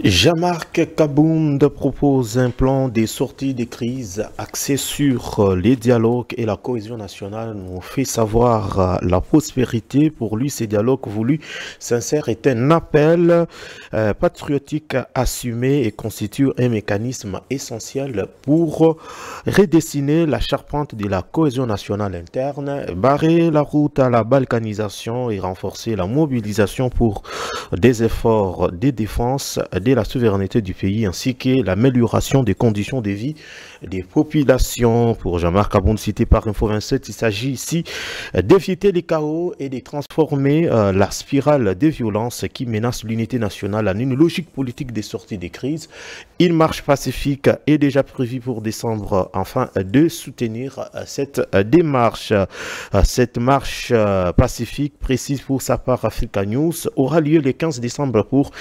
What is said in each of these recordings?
Jean-Marc Kabound propose un plan des sorties de crise axé sur les dialogues et la cohésion nationale. Nous fait savoir la prospérité. Pour lui, ces dialogues voulus, sincères, est un appel patriotique assumé et constitue un mécanisme essentiel pour redessiner la charpente de la cohésion nationale interne, barrer la route à la balkanisation et renforcer la mobilisation pour des efforts de défense de la souveraineté du pays ainsi que l'amélioration des conditions de vie des populations. Pour Jean-Marc Kabound, cité par Info 27, il s'agit ici d'éviter les chaos et de transformer la spirale des violences qui menace l'unité nationale en une logique politique des sorties des crises. Une marche pacifique est déjà prévue pour décembre afin de soutenir cette démarche. Cette marche pacifique, précise pour sa part Africa News, aura lieu le 15 décembre pour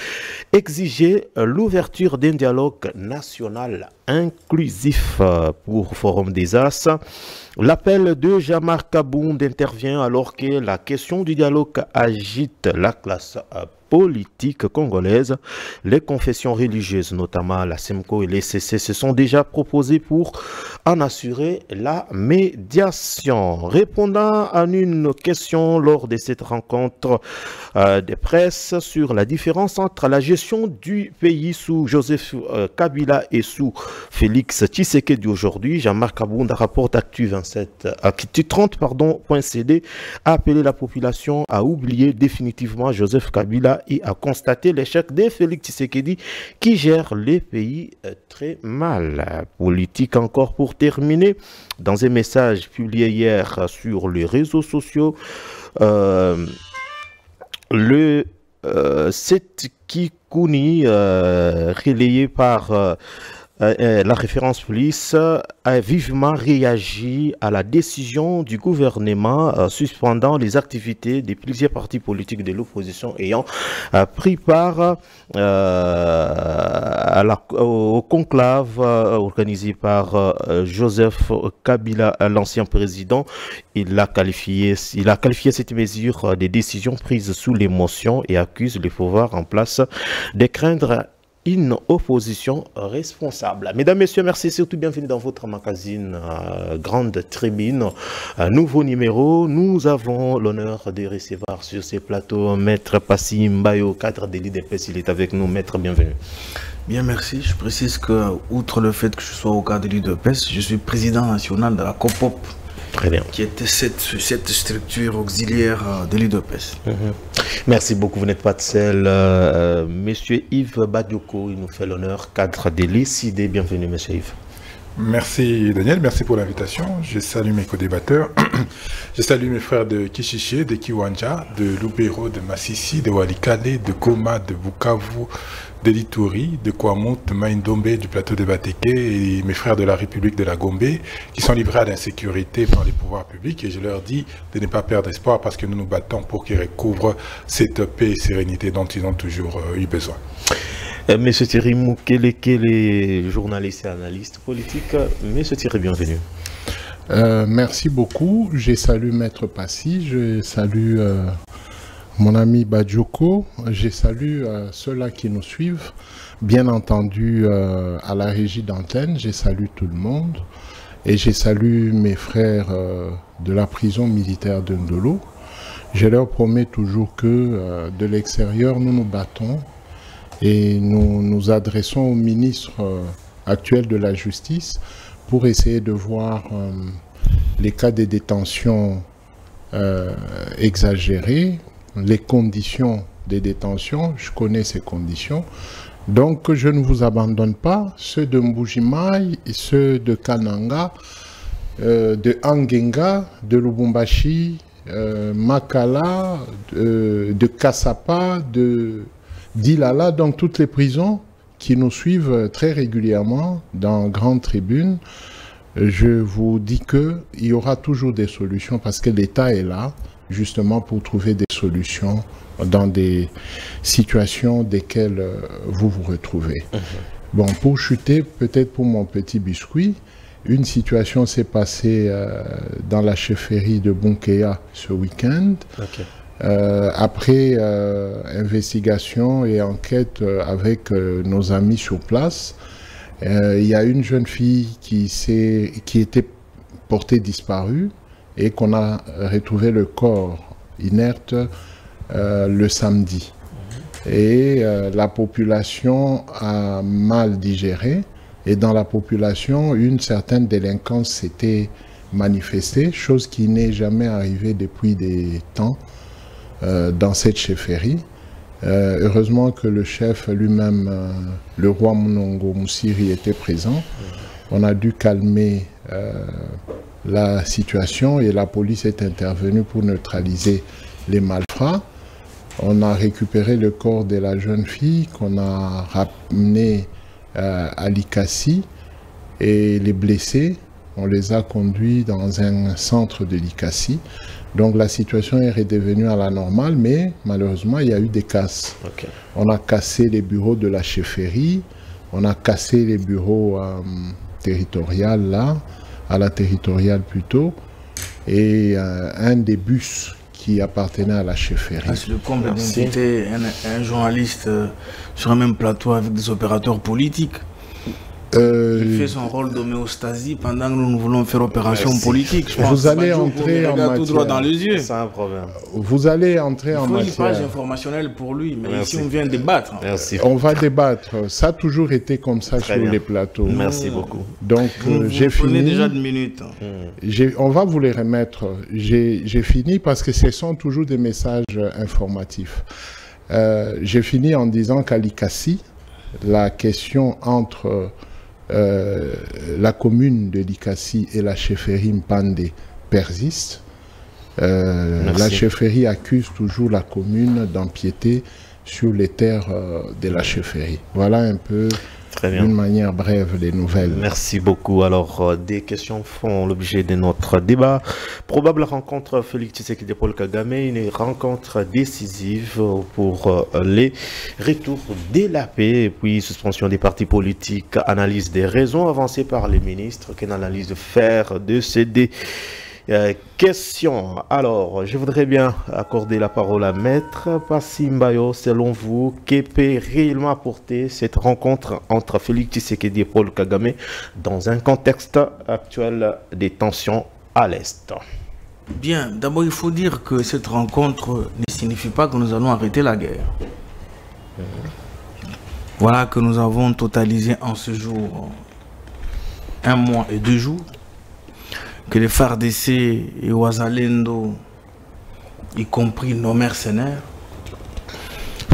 exiger l'ouverture d'un dialogue national inclusif. Pour Forum des As. L'appel de Jean-Marc Kabound intervient alors que la question du dialogue agite la classe politique congolaise. Les confessions religieuses, notamment la SEMCO et les CC, se sont déjà proposées pour en assurer la médiation. Répondant à une question lors de cette rencontre de presse sur la différence entre la gestion du pays sous Joseph Kabila et sous Félix Tshisekedi aujourd'hui, Jean-Marc Kabound, rapporte Actu 30.cd, a appelé la population à oublier définitivement Joseph Kabila et a constaté l'échec de Félix Tshisekedi qui gère les pays très mal. Politique encore pour terminer. Dans un message publié hier sur les réseaux sociaux, le Setkikuni, relayé par la référence police, a vivement réagi à la décision du gouvernement suspendant les activités de plusieurs partis politiques de l'opposition ayant pris part au conclave organisé par Joseph Kabila, l'ancien président. Il a qualifié cette mesure de décision prise sous l'émotion et accuse les pouvoirs en place de craindre une opposition responsable. Mesdames, Messieurs, merci, surtout bienvenue dans votre magazine Grande Tribune. Nouveau numéro, nous avons l'honneur de recevoir sur ces plateaux Maître Passy Mbayo, cadre de l'IDPS. Il est avec nous. Maître, bienvenue. Bien, merci. Je précise que, outre le fait que je sois au cadre de l'IDPS, je suis président national de la COPOP. Très bien. Qui était cette structure auxiliaire de l'IDPS. Merci beaucoup, vous n'êtes pas de seul. Monsieur Yves Badioko, il nous fait l'honneur, cadre de l'ICD. Bienvenue, monsieur Yves. Merci Daniel, merci pour l'invitation. Je salue mes co-débatteurs. Je salue mes frères de Kishiché, de Kiwanja, de Lubero, de Massissi, de Walikale, de Goma, de Bukavu, de Lituri, de Kwamut, de Maïndombe, du plateau de Bateke et mes frères de la République de la Gombe qui sont livrés à l'insécurité par les pouvoirs publics, et je leur dis de ne pas perdre espoir parce que nous nous battons pour qu'ils recouvrent cette paix et sérénité dont ils ont toujours eu besoin. Monsieur Thierry Moukele, journaliste et analyste politique. Monsieur Thierry, bienvenue. Merci beaucoup. Je salue Maître Passy, je salue mon ami Badioko, je salue ceux-là qui nous suivent, bien entendu à la régie d'antenne, je salue tout le monde et je salue mes frères de la prison militaire de Ndolo. Je leur promets toujours que de l'extérieur nous nous battons et nous nous adressons au ministre actuel de la Justice pour essayer de voir les cas de détention exagérés, les conditions de détention. Je connais ces conditions. Donc je ne vous abandonne pas, ceux de Mbujimaï, ceux de Kananga, de Angenga, de Lubumbashi, Makala, de Kassapa, de d'Ilala, donc toutes les prisons qui nous suivent très régulièrement dans Grande Tribune. Je vous dis qu'il y aura toujours des solutions parce que l'État est là justement pour trouver des solutions dans des situations desquelles vous vous retrouvez. Bon, pour chuter, peut-être pour mon petit biscuit, une situation s'est passée dans la chefferie de Bunkeya ce week-end. Après investigation et enquête avec nos amis sur place, il y a une jeune fille qui était portée disparue et qu'on a retrouvé le corps inerte le samedi. Et la population a mal digéré, et dans la population, une certaine délinquance s'était manifestée, chose qui n'est jamais arrivée depuis des temps dans cette chefferie. Heureusement que le chef lui-même, le roi Munongo Moussiri, était présent. On a dû calmer la situation et la police est intervenue pour neutraliser les malfrats. On a récupéré le corps de la jeune fille qu'on a ramené à Likassi et les blessés, on les a conduits dans un centre de Likassi. Donc la situation est redevenue à la normale, mais malheureusement il y a eu des casses. Okay. On a cassé les bureaux de la chefferie, on a cassé les bureaux territoriaux là, à la territoriale plutôt, et un des bus qui appartenait à la chefferie. C'est le comble d'inviter un journaliste sur un même plateau avec des opérateurs politiques. Il fait son rôle d'homéostasie pendant que nous voulons faire opération politique. Je pense. Vous allez entrer en matière. Tout droit dans les yeux. C'est un problème. Vous allez entrer en matière. Il faut une page informationnelle pour lui, mais ici on vient débattre. Merci. On va débattre. Ça a toujours été comme ça sur les plateaux. Merci beaucoup. Donc j'ai fini. Déjà de minutes. On va vous les remettre. J'ai fini parce que ce sont toujours des messages informatifs. J'ai fini en disant qu'à Likassi, la question entre la commune de Likassi et la chefferie Mpande persiste. La chefferie accuse toujours la commune d'empiéter sur les terres de la chefferie. Voilà un peu, d'une manière brève, les nouvelles. Merci beaucoup. Alors, des questions font l'objet de notre débat. Probable rencontre Félix Tshisekedi Paul Kagame, une rencontre décisive pour les retours de la paix et puis suspension des partis politiques, analyse des raisons avancées par les ministres, quelle analyse de faire de ces questions. Alors, je voudrais bien accorder la parole à Maître Passimbayo. Selon vous, que peut réellement apporter cette rencontre entre Félix Tshisekedi et Paul Kagame dans un contexte actuel des tensions à l'Est? Bien, d'abord il faut dire que cette rencontre ne signifie pas que nous allons arrêter la guerre. Voilà que nous avons totalisé en ce jour 1 mois et 2 jours. Que les FARDC et Ouazalendo, y compris nos mercenaires,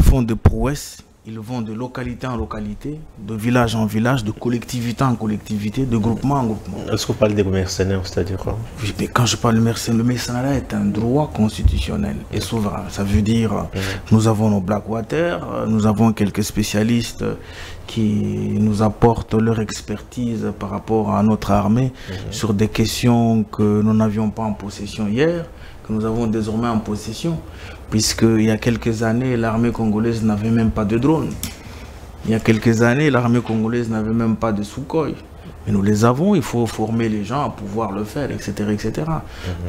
font des prouesses. Ils vont de localité en localité, de village en village, de collectivité en collectivité, de groupement en groupement. Est-ce qu'on parle des mercenaires, c'est-à-dire quoi? Oui, mais quand je parle de mercenaires, le mercenariat est un droit constitutionnel et souverain. Ça veut dire nous avons nos Blackwater, nous avons quelques spécialistes qui nous apportent leur expertise par rapport à notre armée sur des questions que nous n'avions pas en possession hier, que nous avons désormais en possession, puisqu'il y a quelques années, l'armée congolaise n'avait même pas de drone. Il y a quelques années, l'armée congolaise n'avait même pas de Sukhoi. Mais nous les avons, il faut former les gens à pouvoir le faire, etc. etc.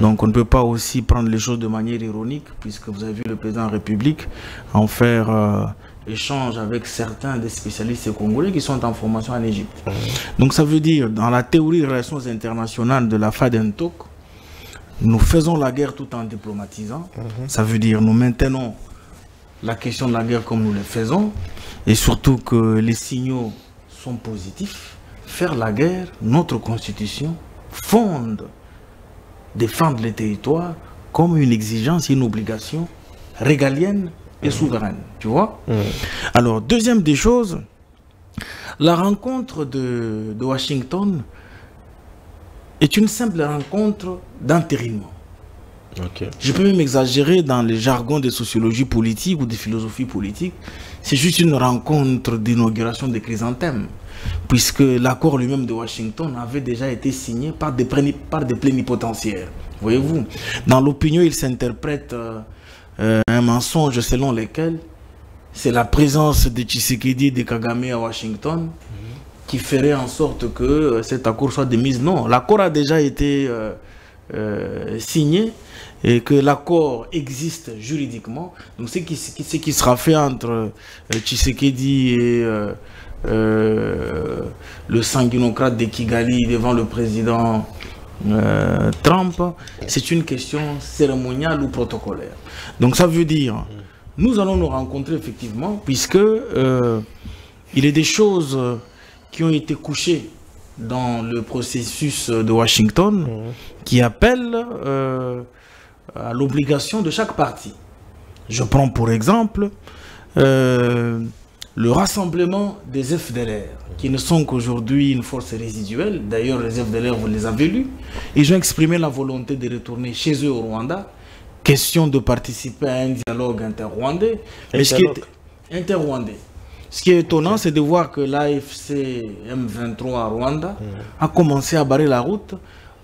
Donc on ne peut pas aussi prendre les choses de manière ironique, puisque vous avez vu le président de la République en faire échange avec certains des spécialistes congolais qui sont en formation en Égypte. Donc ça veut dire, dans la théorie des relations internationales de la FADENTOC, nous faisons la guerre tout en diplomatisant. Ça veut dire nous maintenons la question de la guerre comme nous le faisons. Et surtout que les signaux sont positifs. Faire la guerre, notre constitution fonde défendre les territoires comme une exigence, une obligation régalienne et souveraine. Tu vois? Alors, deuxième des choses, la rencontre de Washington est une simple rencontre d'entérinement. Je peux même exagérer dans les jargons de sociologie politique ou de philosophie politique. C'est juste une rencontre d'inauguration des chrysanthèmes, puisque l'accord lui-même de Washington avait déjà été signé par des plénipotentiaires. Voyez-vous, dans l'opinion, il s'interprète un mensonge selon lequel c'est la présence de Tshisekedi et de Kagame à Washington qui ferait en sorte que cet accord soit démis. Non, l'accord a déjà été signé et que l'accord existe juridiquement. Donc ce qui sera fait entre Tshisekedi et le sanguinocrate de Kigali devant le président Trump, c'est une question cérémoniale ou protocolaire. Donc ça veut dire, nous allons nous rencontrer effectivement, puisque il y a des choses qui ont été couchées dans le processus de Washington qui appellent à l'obligation de chaque parti. Je prends pour exemple le rassemblement des FDLR, qui ne sont qu'aujourd'hui une force résiduelle. D'ailleurs, les FDLR, vous les avez lus. Ils ont exprimé la volonté de retourner chez eux au Rwanda. Question de participer à un dialogue inter-rwandais. Inter-rwandais. Ce qui est étonnant, c'est de voir que l'AFC M23 à Rwanda a commencé à barrer la route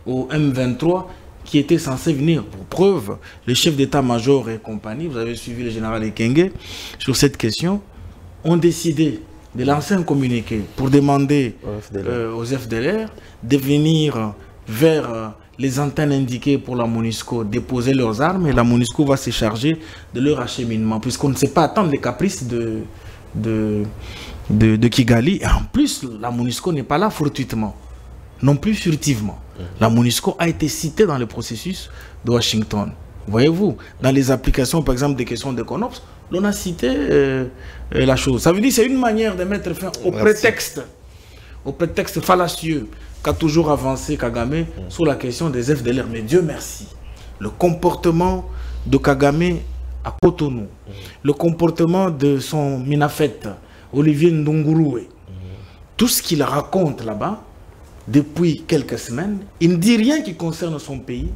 au M23 qui était censé venir. Pour preuve, le chef d'état-major et compagnie, vous avez suivi le général Ekenge, sur cette question, ont décidé de lancer un communiqué pour demander aux FDLR de venir vers les antennes indiquées pour la MONUSCO, déposer leurs armes, et la MONUSCO va se charger de leur acheminement, puisqu'on ne sait pas attendre les caprices de Kigali. Et en plus, la MONUSCO n'est pas là fortuitement, non plus furtivement. La MONUSCO a été citée dans le processus de Washington. Voyez-vous, dans les applications, par exemple, des questions de CONOPS, l'on a cité la chose. Ça veut dire que c'est une manière de mettre fin au prétexte fallacieux qu'a toujours avancé Kagame sur la question des FDLR. Mais Dieu merci, le comportement de Kagame à Cotonou, le comportement de son Minafet, Olivier Ndunguruwe, tout ce qu'il raconte là-bas, depuis quelques semaines, il ne dit rien qui concerne son pays.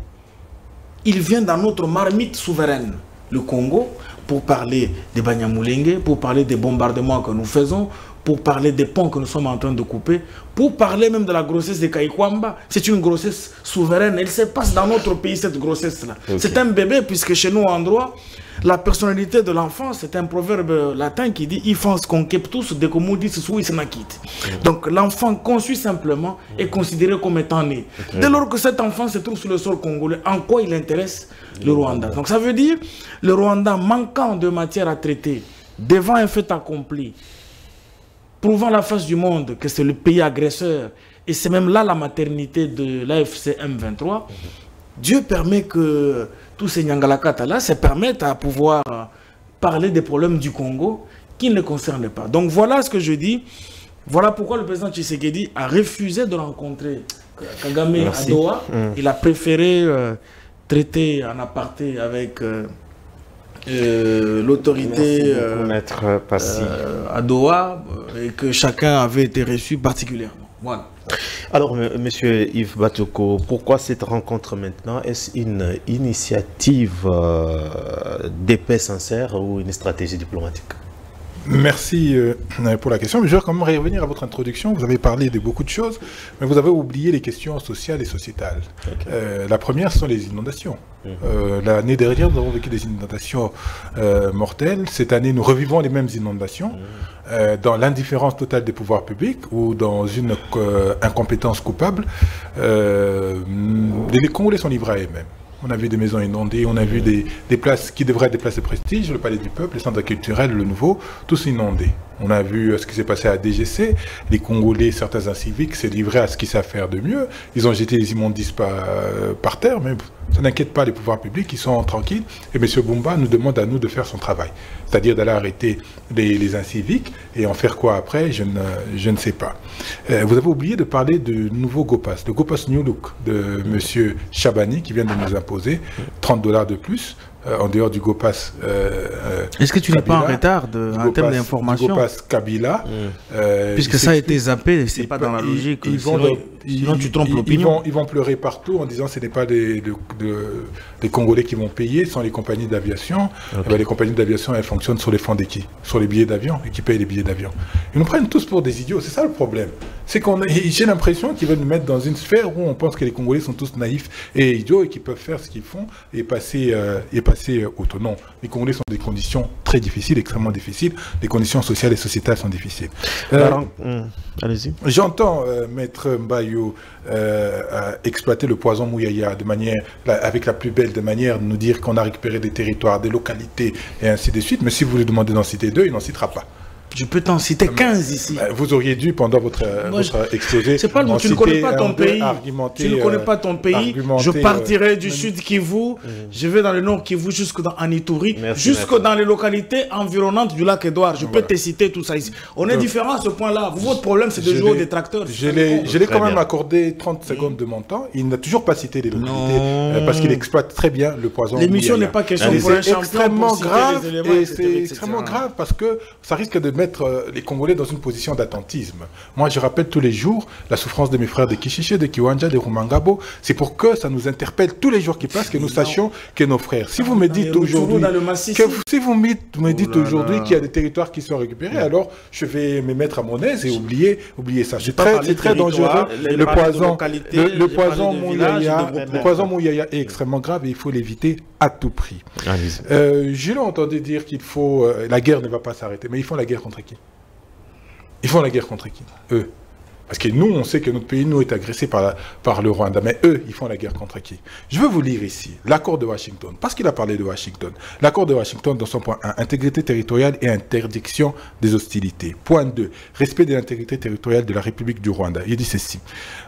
Il vient dans notre marmite souveraine, le Congo, pour parler des Banyamulenge, pour parler des bombardements que nous faisons, pour parler des ponts que nous sommes en train de couper, pour parler même de la grossesse de Kaikwamba. C'est une grossesse souveraine. Elle se passe dans notre pays, cette grossesse-là. Okay. C'est un bébé, puisque chez nous, en droit, la personnalité de l'enfant, c'est un proverbe latin qui dit « Ifans conceptus de comodis suis nakit ». Donc l'enfant conçu simplement est considéré comme étant né. Okay. Dès lors que cet enfant se trouve sur le sol congolais, en quoi il intéresse le Rwanda? Donc ça veut dire le Rwanda manquant de matière à traiter devant un fait accompli, prouvant la face du monde que c'est le pays agresseur, et c'est même là la maternité de l'AFC M23, Dieu permet que tous ces Nyangalakata-là se permettent à pouvoir parler des problèmes du Congo qui ne les concernent pas. Donc voilà ce que je dis. Voilà pourquoi le président Tshisekedi a refusé de rencontrer Kagame à Doha. Il a préféré traiter en aparté avec l'autorité à Doha, et que chacun avait été reçu particulièrement. Voilà. Alors, monsieur Yves Batoko, pourquoi cette rencontre maintenant? Est-ce une initiative de paix sincère ou une stratégie diplomatique? Merci pour la question. Mais je vais quand même revenir à votre introduction. Vous avez parlé de beaucoup de choses, mais vous avez oublié les questions sociales et sociétales. Okay. La première sont les inondations. L'année dernière, nous avons vécu des inondations mortelles. Cette année, nous revivons les mêmes inondations dans l'indifférence totale des pouvoirs publics ou dans une incompétence coupable. Les Congolais sont livrés à eux-mêmes. On a vu des maisons inondées, on a vu des places qui devraient être des places de prestige, le Palais du Peuple, le centre culturel, le Nouveau, tous inondés. On a vu ce qui s'est passé à DGC, les Congolais, certains inciviques, s'est livrés à ce qu'ils savent faire de mieux. Ils ont jeté les immondices par terre, mais ça n'inquiète pas les pouvoirs publics, ils sont tranquilles. Et M. Bumba nous demande à nous de faire son travail, c'est-à-dire d'aller arrêter les inciviques et en faire quoi après, je ne sais pas. Vous avez oublié de parler du nouveau GoPass, le GoPass New Look de M. Chabani qui vient de nous imposer $30 de plus. En dehors du GoPass est-ce que tu n'es pas en retard en termes d'information? GoPass Kabila. Puisque ça a été zappé, c'est pas dans la logique. Sinon tu trompes l'opinion. Ils vont pleurer partout en disant que ce n'est pas des Congolais qui vont payer, ce sont les compagnies d'aviation. Okay. Les compagnies d'aviation, elles fonctionnent sur les fonds de qui? Sur les billets d'avion, et qui payent les billets d'avion. Ils nous prennent tous pour des idiots, c'est ça le problème. C'est j'ai l'impression qu'ils veulent nous mettre dans une sphère où on pense que les Congolais sont tous naïfs et idiots et qu'ils peuvent faire ce qu'ils font et passer autonome. Les Congolais sont des conditions très difficiles, extrêmement difficiles. Les conditions sociales et sociétales sont difficiles. Allez-y. J'entends Maître Mbayo exploiter le poison Mouyaya avec la plus belle de manière, nous dire qu'on a récupéré des territoires, des localités et ainsi de suite. Mais si vous lui demandez d'en citer 2, il n'en citera pas. Je peux t'en citer 15 ici. Vous auriez dû, pendant votre exposé, c'est pas le mot, tu ne connais pas ton pays. Tu ne connais pas ton pays. Je partirai du sud Kivu, je vais dans le nord Kivu, jusque dans Anituri, jusque dans les localités environnantes du lac Édouard. Je peux te citer tout ça ici. On est différents à ce point-là. Votre problème, c'est de jouer aux détracteurs. Je l'ai quand même accordé 30 secondes de mon temps. Il n'a toujours pas cité les localités parce qu'il exploite très bien le poison. L'émission n'est pas question pour un champion. C'est extrêmement grave parce que ça risque de mettre les Congolais dans une position d'attentisme. Moi, je rappelle tous les jours la souffrance de mes frères de Kishiché, de Kiwanja, de Rumangabo. C'est pour que ça nous interpelle tous les jours qui passent, que nous sachions que nos frères. Si vous me dites aujourd'hui qu'il y a des territoires qui sont récupérés, alors je vais me mettre à mon aise et oublier ça. C'est très dangereux. Le poison Mouyaya est extrêmement grave et il faut l'éviter à tout prix. Je l'ai entendu dire qu'il faut... la guerre ne va pas s'arrêter. Mais ils font la guerre contre qui? Ils font la guerre contre qui? Eux. Parce que nous, on sait que notre pays, nous, est agressé par le Rwanda. Mais eux, ils font la guerre contre qui? Je veux vous lire ici l'accord de Washington. Parce qu'il a parlé de Washington. L'accord de Washington, dans son point 1, intégrité territoriale et interdiction des hostilités. Point 2, respect de l'intégrité territoriale de la République du Rwanda. Il dit ceci.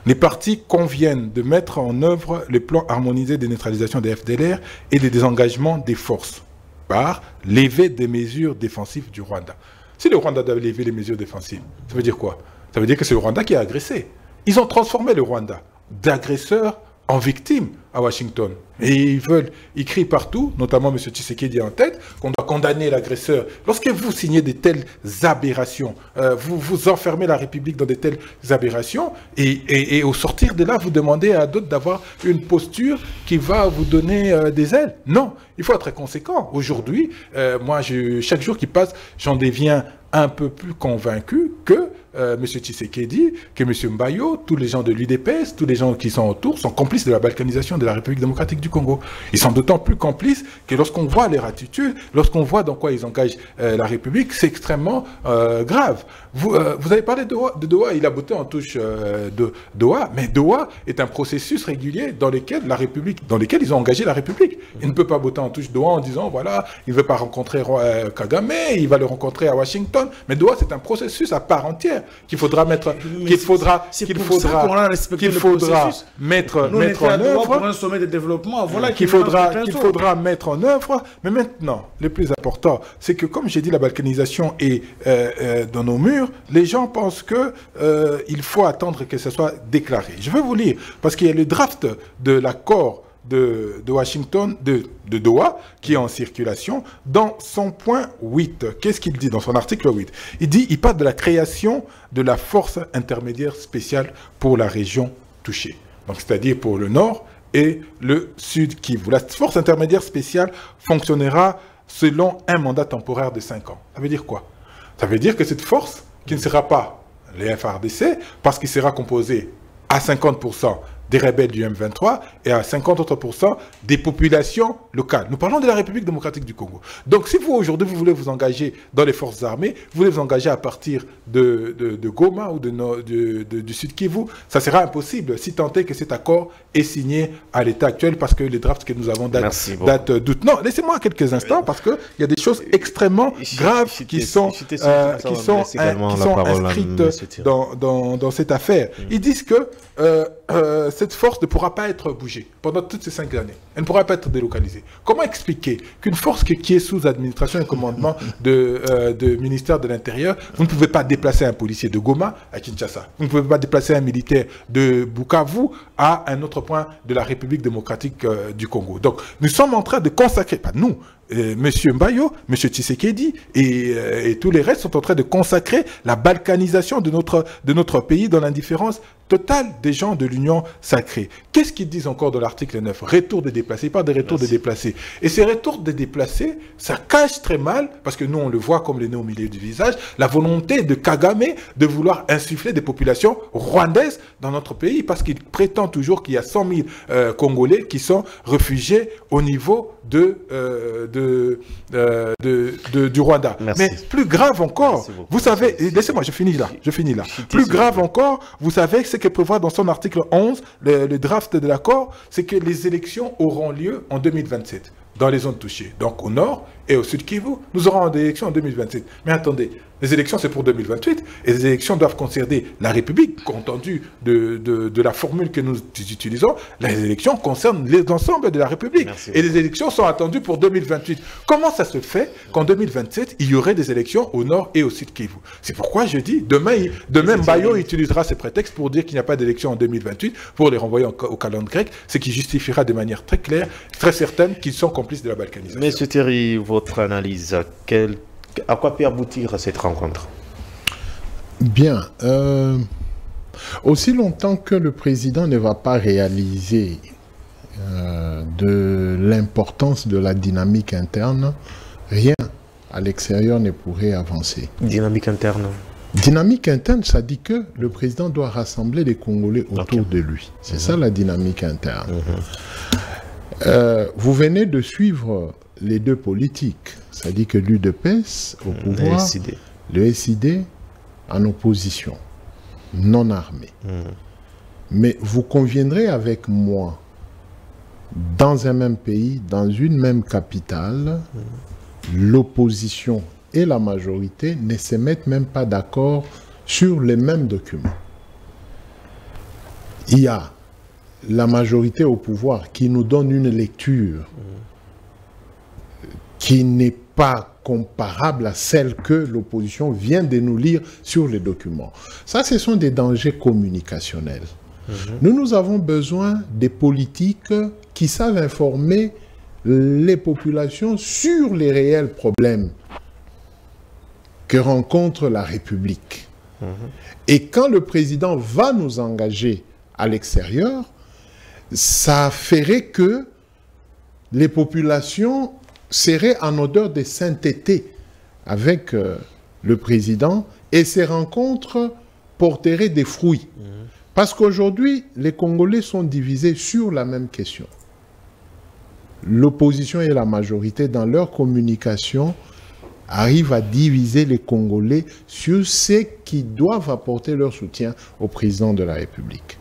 Les parties conviennent de mettre en œuvre le plan harmonisé de neutralisation des FDLR et de désengagement des forces par lever des mesures défensives du Rwanda. Si le Rwanda doit lever les mesures défensives, ça veut dire quoi? Ça veut dire que c'est le Rwanda qui a agressé. Ils ont transformé le Rwanda d'agresseur en victime à Washington. Et ils crient partout, notamment M. Tshisekedi en tête, qu'on doit condamner l'agresseur. Lorsque vous signez de telles aberrations, vous enfermez la République dans de telles aberrations, et au sortir de là, vous demandez à d'autres d'avoir une posture qui va vous donner des ailes. Non, il faut être conséquent. Aujourd'hui, moi, chaque jour qui passe, j'en deviens un peu plus convaincu que M. Tshisekedi, que M. Mbayo, tous les gens de l'UDPS, tous les gens qui sont autour, sont complices de la balkanisation de la République démocratique du Congo. Ils sont d'autant plus complices que lorsqu'on voit leur attitude, lorsqu'on voit dans quoi ils engagent la République, c'est extrêmement grave. Vous avez parlé de Doha, il a botté en touche de Doha, mais Doha est un processus régulier dans lequel ils ont engagé la République. Il ne peut pas botter en touche Doha en disant, voilà, il ne veut pas rencontrer Kagame, il va le rencontrer à Washington, mais Doha c'est un processus à part entière qu'il faudra mettre, qu'il faudra mettre en œuvre pour un sommet de développement, voilà qu'il faudra mettre en œuvre. Mais maintenant, le plus important, c'est que comme j'ai dit, la balkanisation est dans nos murs. Les gens pensent que il faut attendre que ce soit déclaré. Je vais vous lire parce qu'il y a le draft de l'accord de Washington, de Doha, qui est en circulation, dans son point 8. Qu'est-ce qu'il dit dans son article 8? Il parle de la création de la force intermédiaire spéciale pour la région touchée. Donc, c'est-à-dire pour le nord et le sud Kivu. La force intermédiaire spéciale fonctionnera selon un mandat temporaire de 5 ans. Ça veut dire quoi? Ça veut dire que cette force, qui ne sera pas les FARDC, parce qu'il sera composé à 50% des rebelles du M23 et à 50 autres % des populations locales. Nous parlons de la République démocratique du Congo. Donc si vous aujourd'hui vous voulez vous engager dans les forces armées, vous voulez vous engager à partir de Goma ou du Sud Kivu, ça sera impossible si tant est que cet accord est signé à l'état actuel parce que les drafts que nous avons datent d'août. Non, laissez-moi quelques instants parce qu'il y a des choses extrêmement graves qui sont inscrites dans cette affaire. Ils disent que cette force ne pourra pas être bougée pendant toutes ces 5 années. Elle ne pourra pas être délocalisée. Comment expliquer qu'une force qui est sous administration et commandement de ministère de l'Intérieur, vous ne pouvez pas déplacer un policier de Goma à Kinshasa. Vous ne pouvez pas déplacer un militaire de Bukavu à un autre point de la République démocratique du Congo. Donc, nous sommes en train de consacrer, pas nous, M. Mbayo, M. Tshisekedi et tous les restes sont en train de consacrer la balkanisation de notre pays dans l'indifférence totale des gens de l'Union sacrée. Qu'est-ce qu'ils disent encore dans l'article 9? Retour des déplacés. Ils parlent des retours des déplacés. Et ces retours des déplacés, ça cache très mal, parce que nous on le voit comme le nez au milieu du visage, la volonté de Kagame de vouloir insuffler des populations rwandaises dans notre pays, parce qu'il prétend toujours qu'il y a 100 000 Congolais qui sont réfugiés au niveau du Rwanda. Merci. Mais plus grave encore, vous savez, laissez-moi, je finis là. Plus grave encore, vous savez ce que prévoit dans son article 11, le draft de l'accord, c'est que les élections auront lieu en 2027 dans les zones touchées. Donc au nord et au sud Kivu, nous aurons des élections en 2027. Mais attendez, les élections c'est pour 2028 et les élections doivent concerner la République, compte tenu de la formule que nous utilisons. Les élections concernent l'ensemble de la République. Merci. Et les élections sont attendues pour 2028. Comment ça se fait qu'en 2027, il y aurait des élections au nord et au sud Kivu? C'est pourquoi je dis, demain Mbayo utilisera ces prétextes pour dire qu'il n'y a pas d'élection en 2028, pour les renvoyer au calendrier grec, ce qui justifiera de manière très claire, très certaine qu'ils sont complices de la balkanisation. Monsieur Thierry, votre analyse, à quoi peut aboutir cette rencontre? Bien. Aussi longtemps que le président ne va pas réaliser de l'importance de la dynamique interne, rien à l'extérieur ne pourrait avancer. Dynamique interne. Dynamique interne, ça dit que le président doit rassembler les Congolais autour de lui. C'est ça la dynamique interne. Vous venez de suivre les deux politiques, c'est-à-dire que l'UDPS au pouvoir, le SID en opposition, non armé. Mais vous conviendrez avec moi, dans un même pays, dans une même capitale, l'opposition et la majorité ne se mettent même pas d'accord sur les mêmes documents. Il y a la majorité au pouvoir qui nous donne une lecture qui n'est pas comparable à celle que l'opposition vient de nous lire sur les documents. Ça, ce sont des dangers communicationnels. Nous avons besoin des politiques qui savent informer les populations sur les réels problèmes que rencontre la République. Et quand le président va nous engager à l'extérieur, ça ferait que les populations seraient en odeur de sainteté avec le président et ces rencontres porteraient des fruits. Parce qu'aujourd'hui, les Congolais sont divisés sur la même question. L'opposition et la majorité, dans leur communication, arrivent à diviser les Congolais sur ceux qui doivent apporter leur soutien au président de la République.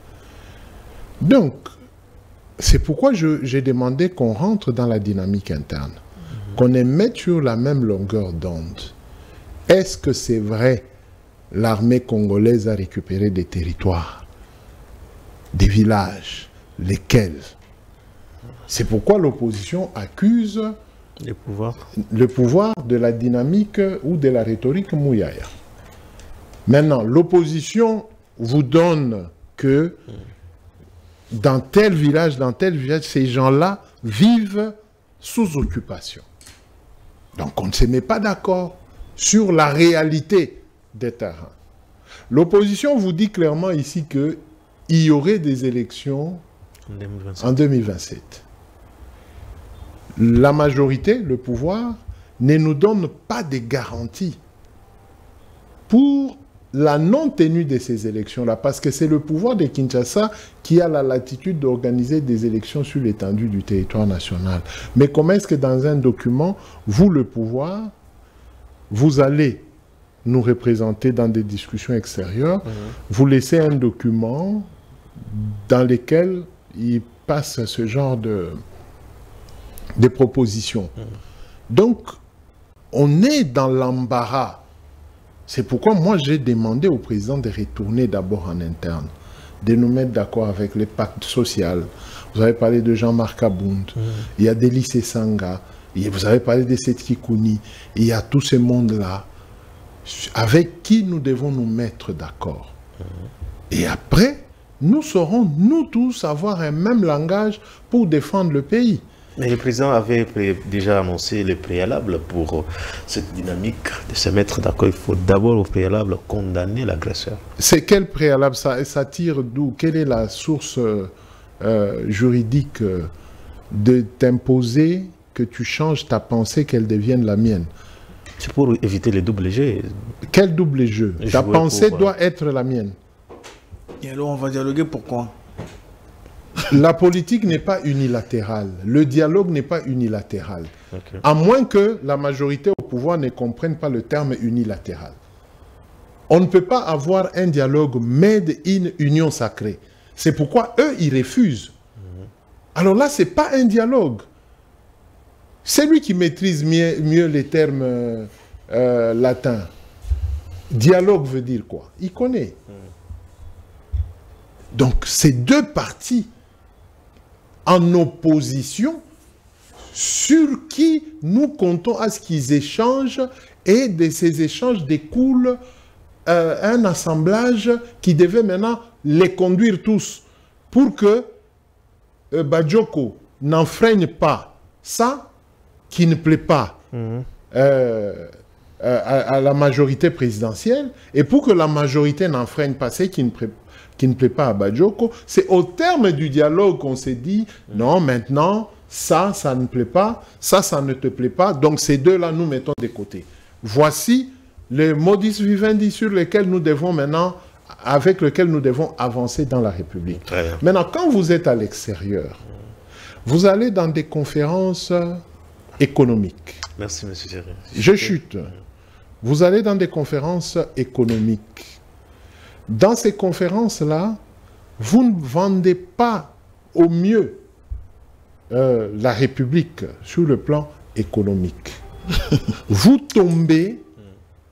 Donc, c'est pourquoi j'ai demandé qu'on rentre dans la dynamique interne, qu'on les mette sur la même longueur d'onde. Est-ce que c'est vrai l'armée congolaise a récupéré des territoires, des villages, lesquels? C'est pourquoi l'opposition accuse le pouvoir de la dynamique ou de la rhétorique mouyaya. Maintenant, l'opposition vous donne que dans tel village, ces gens-là vivent sous occupation. Donc on ne se met pas d'accord sur la réalité des terrains. L'opposition vous dit clairement ici qu'il y aurait des élections en 2027. La majorité, le pouvoir, ne nous donne pas de garanties pour la non-tenue de ces élections-là, parce que c'est le pouvoir de Kinshasa qui a la latitude d'organiser des élections sur l'étendue du territoire national. Mais comment est-ce que dans un document, vous, le pouvoir, vous allez nous représenter dans des discussions extérieures, vous laissez un document dans lequel il passe ce genre de propositions. Donc, on est dans l'embarras. C'est pourquoi moi j'ai demandé au président de retourner d'abord en interne, de nous mettre d'accord avec les pactes sociaux. Vous avez parlé de Jean-Marc Abound, il y a Délice Sanga, vous avez parlé de Seth Kikouni, il y a tout ce monde-là avec qui nous devons nous mettre d'accord. Et après, nous saurons, nous tous, avoir un même langage pour défendre le pays. Mais le président avait déjà annoncé les préalables pour cette dynamique de se mettre d'accord. Il faut d'abord au préalable condamner l'agresseur. C'est quel préalable ça tire d'où? Quelle est la source juridique de t'imposer que tu changes ta pensée, qu'elle devienne la mienne? C'est pour éviter les doubles jeux. Quel double jeu? Ta pensée doit être la mienne. Et alors on va dialoguer pourquoi? La politique n'est pas unilatérale. Le dialogue n'est pas unilatéral. Okay. À moins que la majorité au pouvoir ne comprenne pas le terme unilatéral. On ne peut pas avoir un dialogue made in union sacrée. C'est pourquoi eux, ils refusent. Alors là, ce n'est pas un dialogue. C'est lui qui maîtrise mieux les termes latins. Dialogue veut dire quoi? Il connaît. Donc, c'est deux partis en opposition sur qui nous comptons à ce qu'ils échangent, et de ces échanges découle un assemblage qui devait maintenant les conduire tous pour que Badioko n'enfreigne pas ça qui ne plaît pas à la majorité présidentielle, et pour que la majorité n'enfreigne pas ce qui ne plaît pas à Badioko. C'est au terme du dialogue qu'on s'est dit, non, maintenant, ça ne plaît pas, ça ne te plaît pas, donc ces deux-là, nous mettons de côté. Voici le modus vivendi sur lequel nous devons maintenant, avec lequel nous devons avancer dans la République. Maintenant, quand vous êtes à l'extérieur, vous allez dans des conférences économiques. Merci, monsieur Thierry. Je chute. Vous allez dans des conférences économiques. Dans ces conférences-là, vous ne vendez pas au mieux la République sur le plan économique. Vous tombez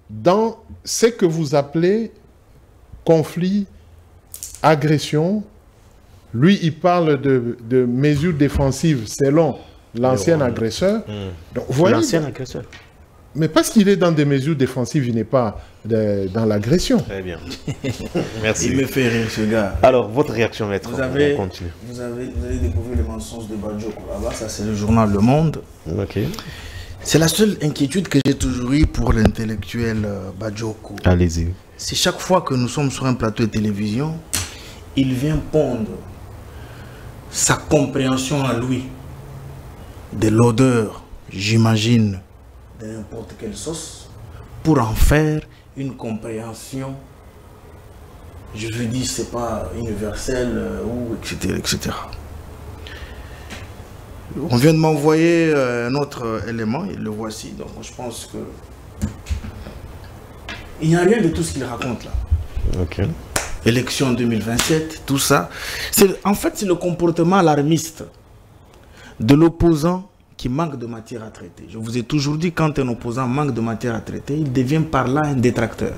dans ce que vous appelez conflit, agression. Lui, il parle de mesures défensives selon l'ancien agresseur. L'ancien agresseur. Mais parce qu'il est dans des mesures défensives, il n'est pas dans l'agression. Très bien. Merci. Il me fait rire, ce gars. Alors, votre réaction, maître, vous avez découvert les mensonges de Badioko là-bas, ça c'est le journal Le Monde. Ok. C'est la seule inquiétude que j'ai toujours eue pour l'intellectuel Badioko. Allez-y. C'est chaque fois que nous sommes sur un plateau de télévision, il vient pondre sa compréhension à lui de l'odeur, j'imagine, de n'importe quelle sauce, pour en faire une compréhension, je veux dire, c'est pas universelle, ou etc., etc. On vient de m'envoyer un autre élément, et le voici, donc je pense que il n'y a rien de tout ce qu'il raconte là. Ok. Élection 2027, tout ça. En fait, c'est le comportement alarmiste de l'opposant qui manque de matière à traiter. Je vous ai toujours dit, quand un opposant manque de matière à traiter, il devient par là un détracteur.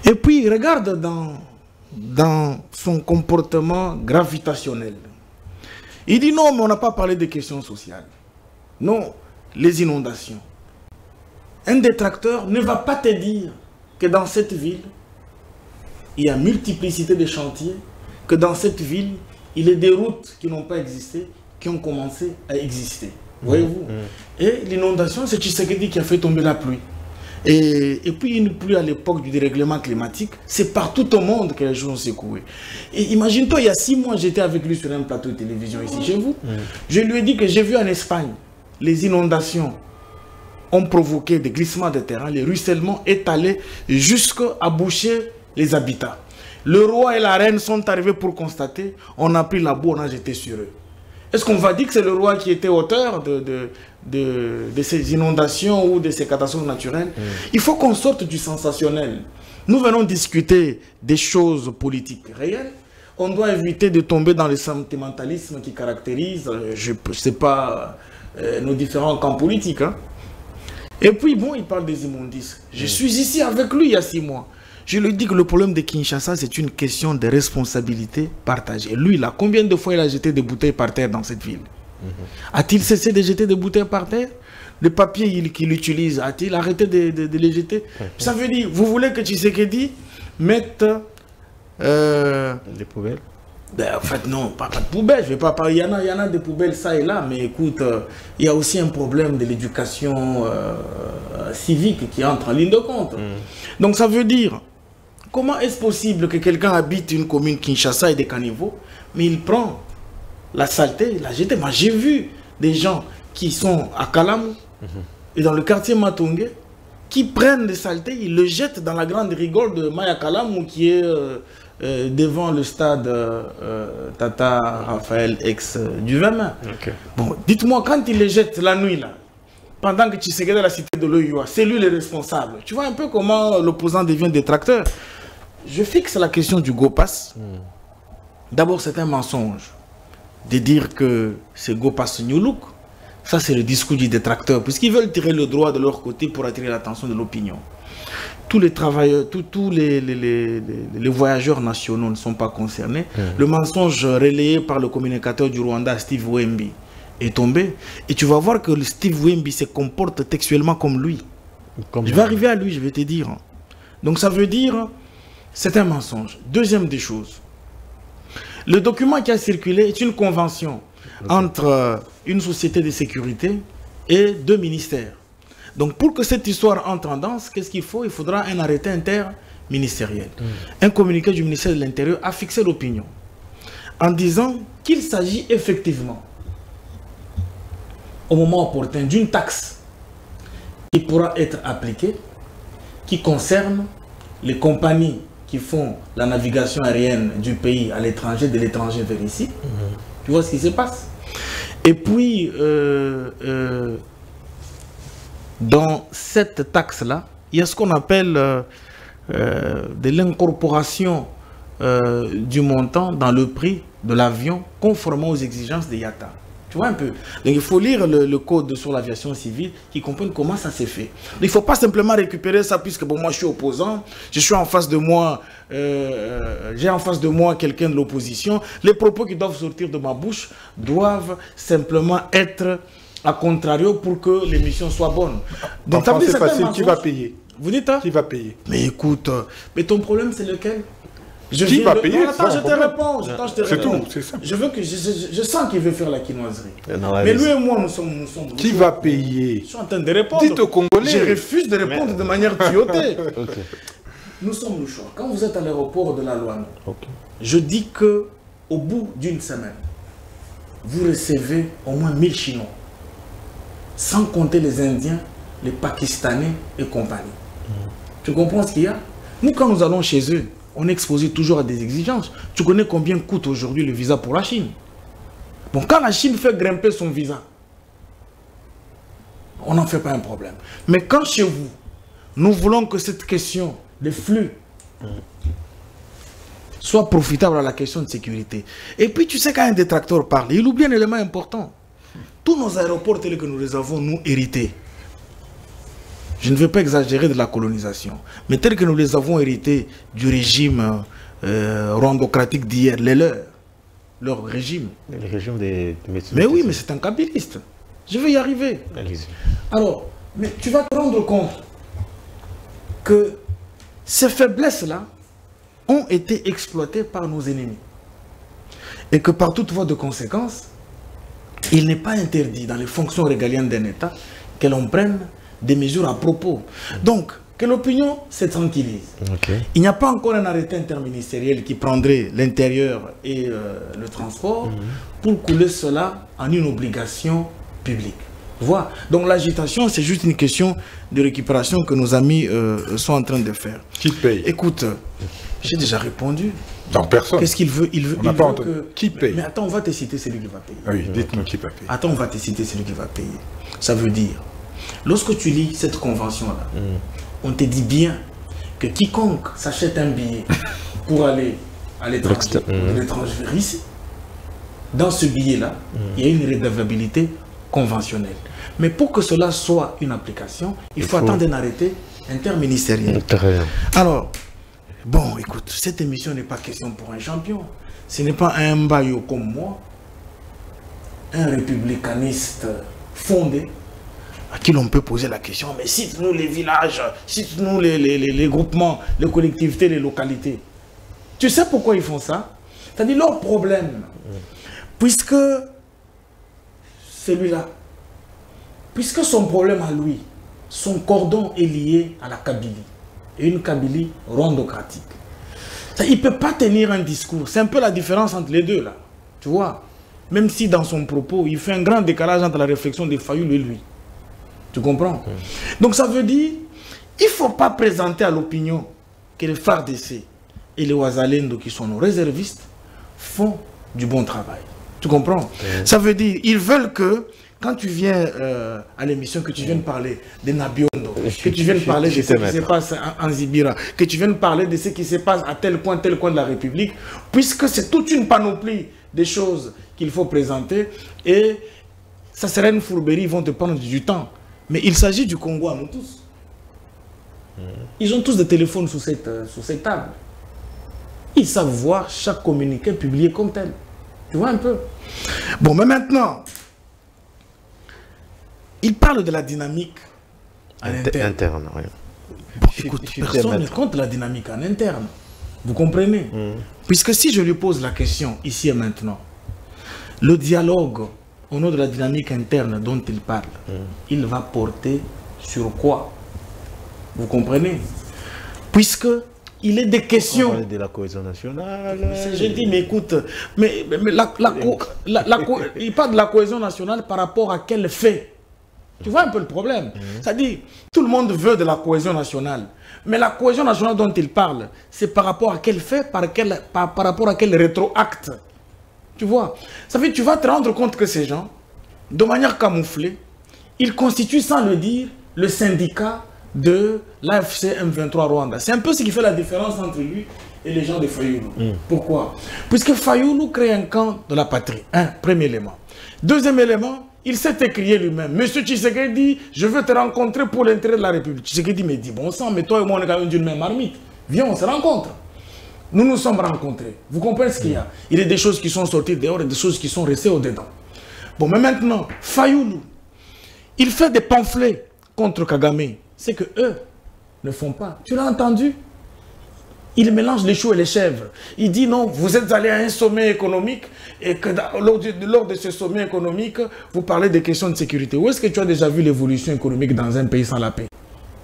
Et puis, regarde dans son comportement gravitationnel. Il dit non, mais on n'a pas parlé des questions sociales. Non, les inondations. Un détracteur ne va pas te dire que dans cette ville, il y a multiplicité de chantiers, que dans cette ville, il y a des routes qui n'ont pas existé, qui ont commencé à exister. Voyez-vous? Et l'inondation, c'est Tshisekedi qui a fait tomber la pluie. Et puis une pluie à l'époque du dérèglement climatique, c'est partout au monde que les gens ont secoué. Et imagine-toi, il y a 6 mois, j'étais avec lui sur un plateau de télévision ici chez vous. Je lui ai dit que j'ai vu en Espagne, les inondations ont provoqué des glissements de terrain, les ruissellements étalés jusqu'à boucher les habitats. Le roi et la reine sont arrivés pour constater, on a pris la boue, on a jeté sur eux. Est-ce qu'on va dire que c'est le roi qui était auteur de ces inondations ou de ces catastrophes naturelles? Il faut qu'on sorte du sensationnel. Nous venons discuter des choses politiques réelles. On doit éviter de tomber dans le sentimentalisme qui caractérise, je ne sais pas, nos différents camps politiques. Hein. Et puis, bon, il parle des immondices. Je suis ici avec lui il y a 6 mois. Je lui dis que le problème de Kinshasa, c'est une question de responsabilité partagée. Lui, là, combien de fois il a jeté des bouteilles par terre dans cette ville? A-t-il cessé de jeter des bouteilles par terre? Le papier qu'il utilise, a-t-il arrêté de les jeter? Ça veut dire, vous voulez que Tshisekedi mette les poubelles? Ben, en fait, non, pas de poubelle. Je vais pas parler. Il y en a des poubelles ça et là, mais écoute, il y a aussi un problème de l'éducation civique qui entre en ligne de compte. Donc ça veut dire, comment est-ce possible que quelqu'un habite une commune Kinshasa et des caniveaux, mais il prend la saleté, la jette. Moi, j'ai vu des gens qui sont à Kalamou et dans le quartier Matongé, qui prennent des saletés, ils le jettent dans la grande rigole de Maya Kalamou qui est devant le stade Tata Raphaël ex du 20 mai. Bon, dites-moi, quand ils les jettent la nuit, là, pendant que tu sais que dans la cité de l'OIOA, c'est lui le responsable. Tu vois un peu comment l'opposant devient détracteur. Je fixe la question du GoPass. D'abord, c'est un mensonge de dire que c'est GoPass New Look. Ça, c'est le discours du détracteur, puisqu'ils veulent tirer le droit de leur côté pour attirer l'attention de l'opinion. Tous les travailleurs, tous les voyageurs nationaux ne sont pas concernés. Le mensonge relayé par le communicateur du Rwanda, Steve Wemby, est tombé. Et tu vas voir que le Steve Wemby se comporte textuellement comme lui. Je vais arriver à lui, je vais te dire. Donc ça veut dire, c'est un mensonge. Deuxième des choses, le document qui a circulé est une convention entre une société de sécurité et deux ministères. Donc pour que cette histoire entre en danse, qu'est-ce qu'il faut? Il faudra un arrêté interministériel. Un communiqué du ministère de l'Intérieur a fixé l'opinion en disant qu'il s'agit effectivement, au moment opportun, d'une taxe qui pourra être appliquée, qui concerne les compagnies qui font la navigation aérienne du pays à l'étranger, de l'étranger vers ici. Tu vois ce qui se passe? Et puis, dans cette taxe-là, il y a ce qu'on appelle de l'incorporation du montant dans le prix de l'avion conformément aux exigences des IATA. Tu vois un peu. Donc il faut lire le code sur l'aviation civile qui comprenne comment ça s'est fait. Donc, il ne faut pas simplement récupérer ça puisque bon, moi je suis opposant, je suis en face de moi, j'ai en face de moi quelqu'un de l'opposition. Les propos qui doivent sortir de ma bouche doivent simplement être à contrario pour que l'émission soit bonne. Donc ça veut dire c'est facile, qui va payer? Vous dites hein? Qui va payer? Mais écoute, mais ton problème c'est lequel? Qui va payer? Non, attends, je te réponds. C'est tout, c'est ça. Je veux que je sens qu'il veut faire la quinoiserie. Mais lui et moi, nous sommes qui va payer? Je suis en train de répondre. Dites aux Congolais. Je refuse de répondre de manière tuyautée. Nous sommes le choix. Quand vous êtes à l'aéroport de la Loire, je dis que au bout d'une semaine, vous recevez au moins 1000 Chinois, sans compter les Indiens, les Pakistanais et compagnie. Tu comprends ce qu'il y a? Nous, quand nous allons chez eux, on est exposé toujours à des exigences. Tu connais combien coûte aujourd'hui le visa pour la Chine? Bon, quand la Chine fait grimper son visa, on n'en fait pas un problème. Mais quand chez vous, nous voulons que cette question de flux soit profitable à la question de sécurité. Et puis tu sais quand un détracteur parle, il oublie un élément important. Tous nos aéroports tels que nous les avons, nous, hérités. Je ne vais pas exagérer de la colonisation, mais tels que nous les avons hérités du régime rwandocratique d'hier, leur régime. Le régime des médecins. Mais oui, mais c'est un capitaliste. Je vais y arriver. Alors, mais tu vas te rendre compte que ces faiblesses-là ont été exploitées par nos ennemis. Et que par toute voie de conséquence, il n'est pas interdit dans les fonctions régaliennes d'un État que l'on prenne des mesures à propos. Donc, que l'opinion se tranquillise. Il n'y a pas encore un arrêté interministériel qui prendrait l'intérieur et le transport pour couler cela en une obligation publique. Voilà. Donc l'agitation, c'est juste une question de récupération que nos amis sont en train de faire. Qui paye? Écoute, j'ai déjà répondu. Non, personne. Qu'est-ce qu'il veut? Il veut, on n'a pas entendu. Qui paye? Mais attends, on va te citer celui qui va payer. Oui, dites-nous qui va payer. Attends, on va te citer celui qui va payer. Ça veut dire, lorsque tu lis cette convention-là, on te dit bien que quiconque s'achète un billet pour aller à l'étranger, vers ici, dans ce billet-là, il y a une redevabilité conventionnelle. Mais pour que cela soit une application, il faut attendre un arrêté interministériel. Alors, bon, écoute, cette émission n'est pas question pour un champion. Ce n'est pas un baillot comme moi, un républicaniste fondé, à qui l'on peut poser la question, mais cite-nous les villages, cite-nous les groupements, les collectivités, les localités. Tu sais pourquoi ils font ça? C'est-à-dire leur problème, puisque celui-là, puisque son problème à lui, son cordon est lié à la Kabylie, et une Kabylie rondocratique. Il ne peut pas tenir un discours. C'est un peu la différence entre les deux, là. Tu vois? Même si dans son propos, il fait un grand décalage entre la réflexion de Fayoulou et lui. Tu comprends? Donc ça veut dire, il ne faut pas présenter à l'opinion que les FARDC et les Ouazalendo, qui sont nos réservistes, font du bon travail. Tu comprends? Ça veut dire, ils veulent que, quand tu viens à l'émission, que tu viennes parler de Nabiondo, que tu viennes parler de ce qui se passe en Zibira, que tu viennes parler de ce qui se passe à tel coin de la République, puisque c'est toute une panoplie de choses qu'il faut présenter, et ça serait une fourberie, ils vont te prendre du temps. Mais il s'agit du Congo à nous tous. Ils ont tous des téléphones sous cette table. Ils savent voir chaque communiqué publié comme tel. Tu vois un peu? Bon, mais maintenant, il parle de la dynamique à l'interne. Oui. Écoute, personne ne compte la dynamique en interne. Vous comprenez? Puisque si je lui pose la question ici et maintenant, le dialogue au nom de la dynamique interne dont il parle, il va porter sur quoi? Vous comprenez? Puisque il est des questions. On parle de la cohésion nationale. J'ai dit, mais écoute, mais il parle de la cohésion nationale par rapport à quel fait? Tu vois un peu le problème? C'est-à-dire, tout le monde veut de la cohésion nationale. Mais la cohésion nationale dont il parle, c'est par rapport à quel fait, par rapport à quel rétroacte? Tu vois? Ça fait que tu vas te rendre compte que ces gens, de manière camouflée, ils constituent sans le dire le syndicat de l'AFC M23 Rwanda. C'est un peu ce qui fait la différence entre lui et les gens de Fayoulou. Pourquoi? Puisque Fayoulou crée un camp de la patrie. Premier élément. Deuxième élément, il s'est écrié lui-même. Monsieur Tshisekedi dit, je veux te rencontrer pour l'intérêt de la République. Tshisekedi me dit, bon sang, mais toi et moi on est quand même d'une même marmite. Viens, on se rencontre. Nous nous sommes rencontrés. Vous comprenez ce qu'il y a? Il y a des choses qui sont sorties dehors et des choses qui sont restées au-dedans. Bon, mais maintenant, Fayoulou, il fait des pamphlets contre Kagame. C'est que eux ne font pas. Tu l'as entendu? Il mélange les choux et les chèvres. Il dit non, vous êtes allé à un sommet économique et que lors de ce sommet économique, vous parlez des questions de sécurité. Où est-ce que tu as déjà vu l'évolution économique dans un pays sans la paix?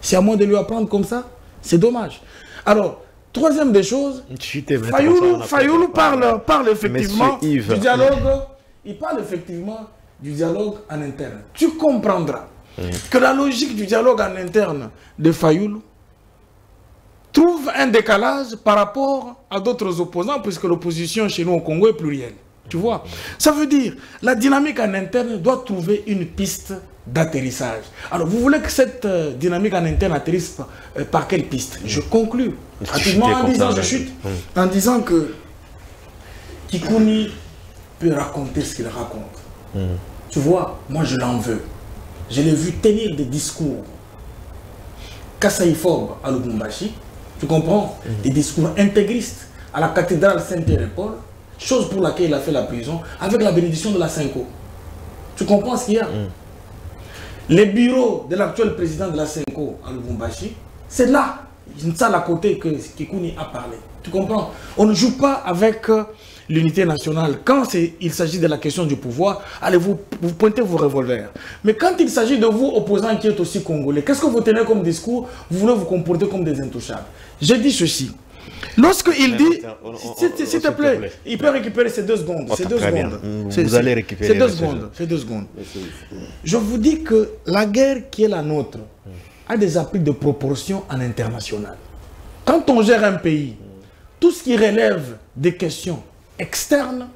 C'est à moi de lui apprendre comme ça? C'est dommage. Alors, troisième des choses, Fayoulou parle effectivement du dialogue. Il parle effectivement du dialogue en interne. Tu comprendras que la logique du dialogue en interne de Fayoulou trouve un décalage par rapport à d'autres opposants, puisque l'opposition chez nous au Congo est plurielle. Tu vois? Ça veut dire, la dynamique en interne doit trouver une piste d'atterrissage. Alors, vous voulez que cette dynamique en interne atterrisse par quelle piste? Je conclus rapidement en disant que Kikouni peut raconter ce qu'il raconte. Tu vois, moi je l'en veux. Je l'ai vu tenir des discours kassaïphobes à Lubumbashi. Tu comprends? Des discours intégristes à la cathédrale Saint-Pierre et Paul, chose pour laquelle il a fait la prison, avec la bénédiction de la Cinco. Tu comprends ce qu'il y a? Les bureaux de l'actuel président de la Cinco à Lubumbashi, c'est là, une salle à côté que Kikouni a parlé. Tu comprends? On ne joue pas avec l'unité nationale. Quand il s'agit de la question du pouvoir, allez vous pointez vos revolvers. Mais quand il s'agit de vous, opposants qui êtes aussi congolais, qu'est-ce que vous tenez comme discours? Vous voulez vous comporter comme des intouchables. J'ai dit ceci. Lorsqu'il dit, s'il te plaît, il peut récupérer ces 2 secondes. Ces 2 secondes. Vous allez récupérer ces 2 secondes. Ces 2 secondes. Je vous dis que la guerre qui est la nôtre a des appuis de proportion en international. Quand on gère un pays, tout ce qui relève des questions externes,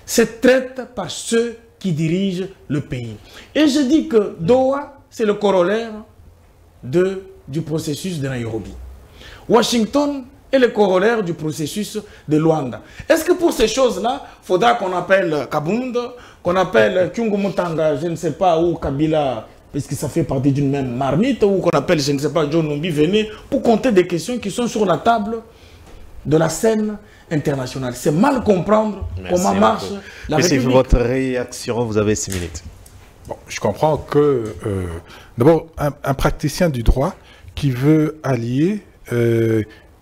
c'est traité par ceux qui dirigent le pays. Et je dis que Doha, c'est le corollaire du processus de Nairobi. Washington est le corollaire du processus de Luanda. Est-ce que pour ces choses-là, il faudra qu'on appelle Kabunda, qu'on appelle Kyungu Mutanga, je ne sais pas, ou Kabila, parce que ça fait partie d'une même marmite, ou qu'on appelle, je ne sais pas, John Numbi, venez, pour compter des questions qui sont sur la table de la scène internationale. C'est mal comprendre comment marche la République. C'est votre réaction, vous avez 6 minutes. Bon, je comprends que, d'abord, un praticien du droit qui veut allier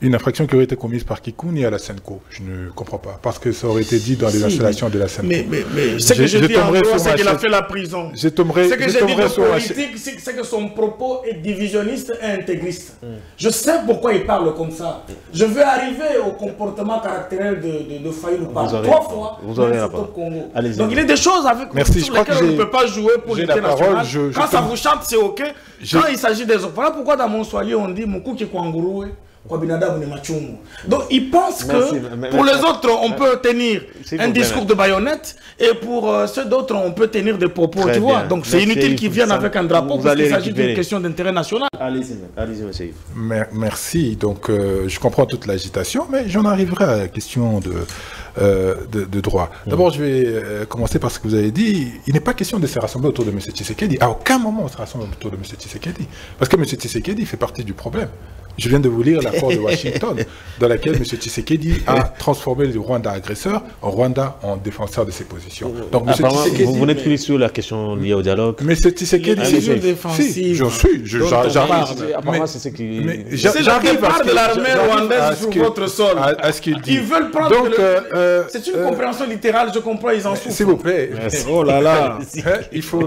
une infraction qui aurait été commise par Kikouni à la Senco. Je ne comprends pas. Parce que ça aurait été dit dans les installations de la Senco. Mais ce que je dis en gros, c'est qu'il a fait la prison. Ce que j'ai dit de politique, c'est que son propos est divisionniste et intégriste. Je sais pourquoi il parle comme ça. Je veux arriver au comportement caractériel de Fayulu par 3 fois. Vous aurez la parole. Donc il y a des choses avec sur lesquelles on ne peut pas jouer pour l'unité nationale. Quand ça vous chante, c'est ok. Quand il s'agit des autres. Voilà pourquoi dans mon soigné, on dit Moukou Kwanguru. Donc ils pensent que pour les autres on peut tenir un discours de baïonnette et pour ceux d'autres on peut tenir des propos, tu vois. Donc c'est inutile qu'ils viennent avec un drapeau parce qu'il s'agit d'une question d'intérêt national. Allez-y, monsieur. Merci. Donc je comprends toute l'agitation, mais j'en arriverai à la question de droit. D'abord, je vais commencer par ce que vous avez dit. Il n'est pas question de se rassembler autour de M. Tshisekedi. À aucun moment on se rassemble autour de M. Tshisekedi. Parce que M. Tshisekedi fait partie du problème. Je viens de vous lire l'accord de Washington, dans laquelle M. Tshisekedi a transformé le Rwanda agresseur en Rwanda en défenseur de ses positions. Donc, M. Tshisekedi, vous n'êtes plus sur la question liée au dialogue. M. Tshisekedi, c'est défensif. Si, j'en suis. J'arrive. Apparemment, c'est ce qui. J'arrive à de l'armée rwandaise sur votre sol. À ce qu'il dit. Ils veulent prendre. C'est une compréhension littérale, je comprends, ils en souffrent. S'il vous plaît. Oh là là. Il faut.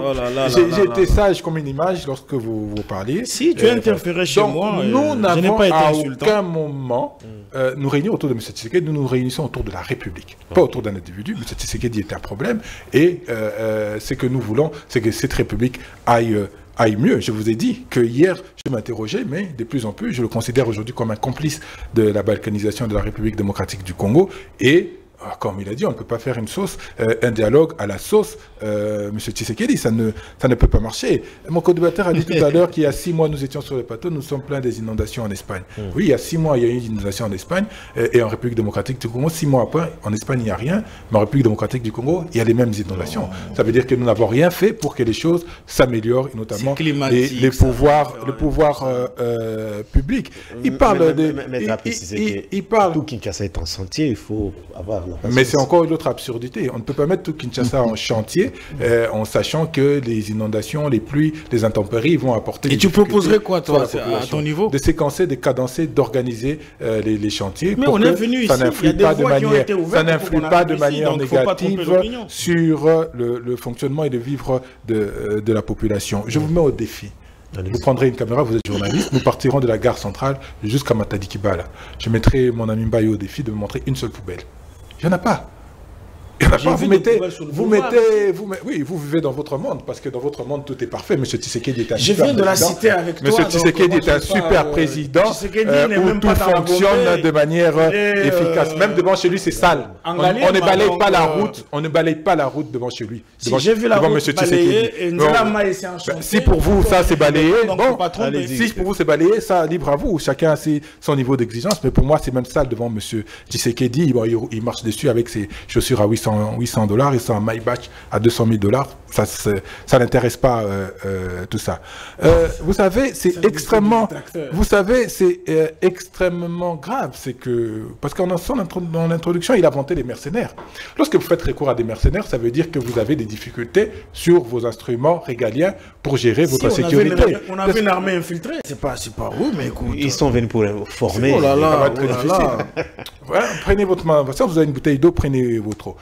J'ai été sage comme une image lorsque vous parliez. Si tu interférais chez moi. Nous n'avons à aucun moment nous réunir autour de M. Tshisekedi, nous nous réunissons autour de la République, pas autour d'un individu. M. Tshisekedi est un problème et ce que nous voulons, c'est que cette République aille mieux. Je vous ai dit que hier, je m'interrogeais, mais de plus en plus, je le considère aujourd'hui comme un complice de la balkanisation de la République démocratique du Congo et comme il a dit, on ne peut pas faire une sauce, un dialogue à la sauce M. Tshisekedi, ça ne peut pas marcher. Mon co-débatteur a dit tout à l'heure qu'il y a 6 mois, nous étions sur le plateau, nous sommes pleins des inondations en Espagne. Oui, il y a 6 mois, il y a eu une inondation en Espagne et en République démocratique du Congo. 6 mois après, en Espagne, il n'y a rien, mais en République démocratique du Congo, il y a les mêmes inondations. Ça veut dire que nous n'avons rien fait pour que les choses s'améliorent, et notamment les pouvoirs publics. Il parle de... Il parle... Tout Kinshasa est en sentier, il faut avoir... Mais c'est encore une autre absurdité. On ne peut pas mettre tout Kinshasa en chantier en sachant que les inondations, les pluies, les intempéries vont apporter... Et tu proposerais quoi, toi, à ton niveau? De séquencer, de cadencer, d'organiser les chantiers. Mais on est venu ici, il y a des voies qui ont été ouvertes. Ça n'influe pas de manière négative sur le fonctionnement et le vivre de la population. Je vous mets au défi. Vous prendrez une caméra, vous êtes journaliste, nous partirons de la gare centrale jusqu'à Matadi-Kibala. Je mettrai mon ami Mbaye au défi de me montrer une seule poubelle. Il n'y en a pas. Il n'y en a pas. Oui, vous vivez dans votre monde, parce que dans votre monde, tout est parfait. M. Tshisekedi est un super président. Je viens de la citer avec toi. M. Tshisekedi est un super président où tout fonctionne de manière efficace. Même devant chez lui, c'est sale. On ne balaye pas la route. On ne balaye pas la route devant chez lui. J'ai vu la route balayée. Si pour vous, ça, c'est balayé, bon, si pour vous, c'est balayé, ça, libre à vous. Chacun a son niveau d'exigence. Mais pour moi, c'est même sale devant M. Tshisekedi. Il marche dessus avec ses chaussures à $800, et c'est un Maybach à $200 000. Ça n'intéresse pas tout ça. Vous savez, c'est extrêmement grave. C'est que, parce qu'en dans l'introduction, il a vanté les mercenaires. Lorsque vous faites recours à des mercenaires, ça veut dire que vous avez des difficultés sur vos instruments régaliens pour gérer votre sécurité. On avait une armée infiltrée. C'est pas où, mais écoute. Ils sont venus pour former. Oh là là, ça va être très difficile. Voilà, prenez votre main. Si vous avez une bouteille d'eau, prenez votre eau.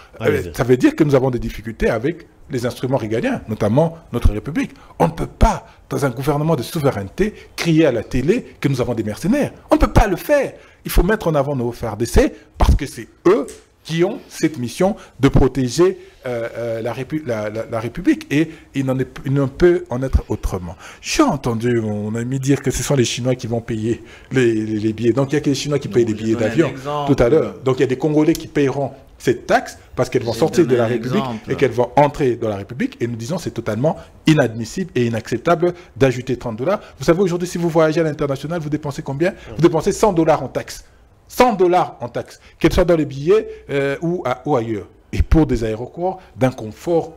Ça veut dire que nous avons des difficultés avec les instruments régaliens, notamment notre République. On ne peut pas, dans un gouvernement de souveraineté, crier à la télé que nous avons des mercenaires. On ne peut pas le faire. Il faut mettre en avant nos FARDC parce que c'est eux qui ont cette mission de protéger la République et il ne peut en être autrement. J'ai entendu mon ami dire que ce sont les Chinois qui vont payer les billets. Donc il n'y a que les Chinois qui payent les billets d'avion tout à l'heure. Donc il y a des Congolais qui paieront cette taxe parce qu'elles vont sortir de la République et qu'elles vont entrer dans la République. Et nous disons c'est totalement inadmissible et inacceptable d'ajouter $30. Vous savez, aujourd'hui, si vous voyagez à l'international, vous dépensez combien? Vous dépensez $100 en taxes. $100 en taxes, qu'elles soient dans les billets ou ailleurs. Et pour des aéroports d'un confort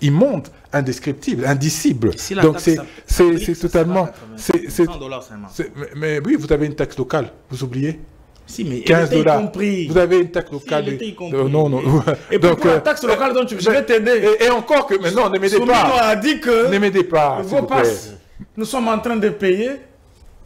immonde, indescriptible, indicible. Donc c'est totalement... Mais oui, vous avez une taxe locale, vous oubliez? Si, mais $15. Vous avez une taxe locale. Non. Et donc, pour la taxe locale dont je vais t'aider. Et encore que maintenant, ne m'aidez pas. Soumino a dit que... Ne m'aidez pas. Nous sommes en train de payer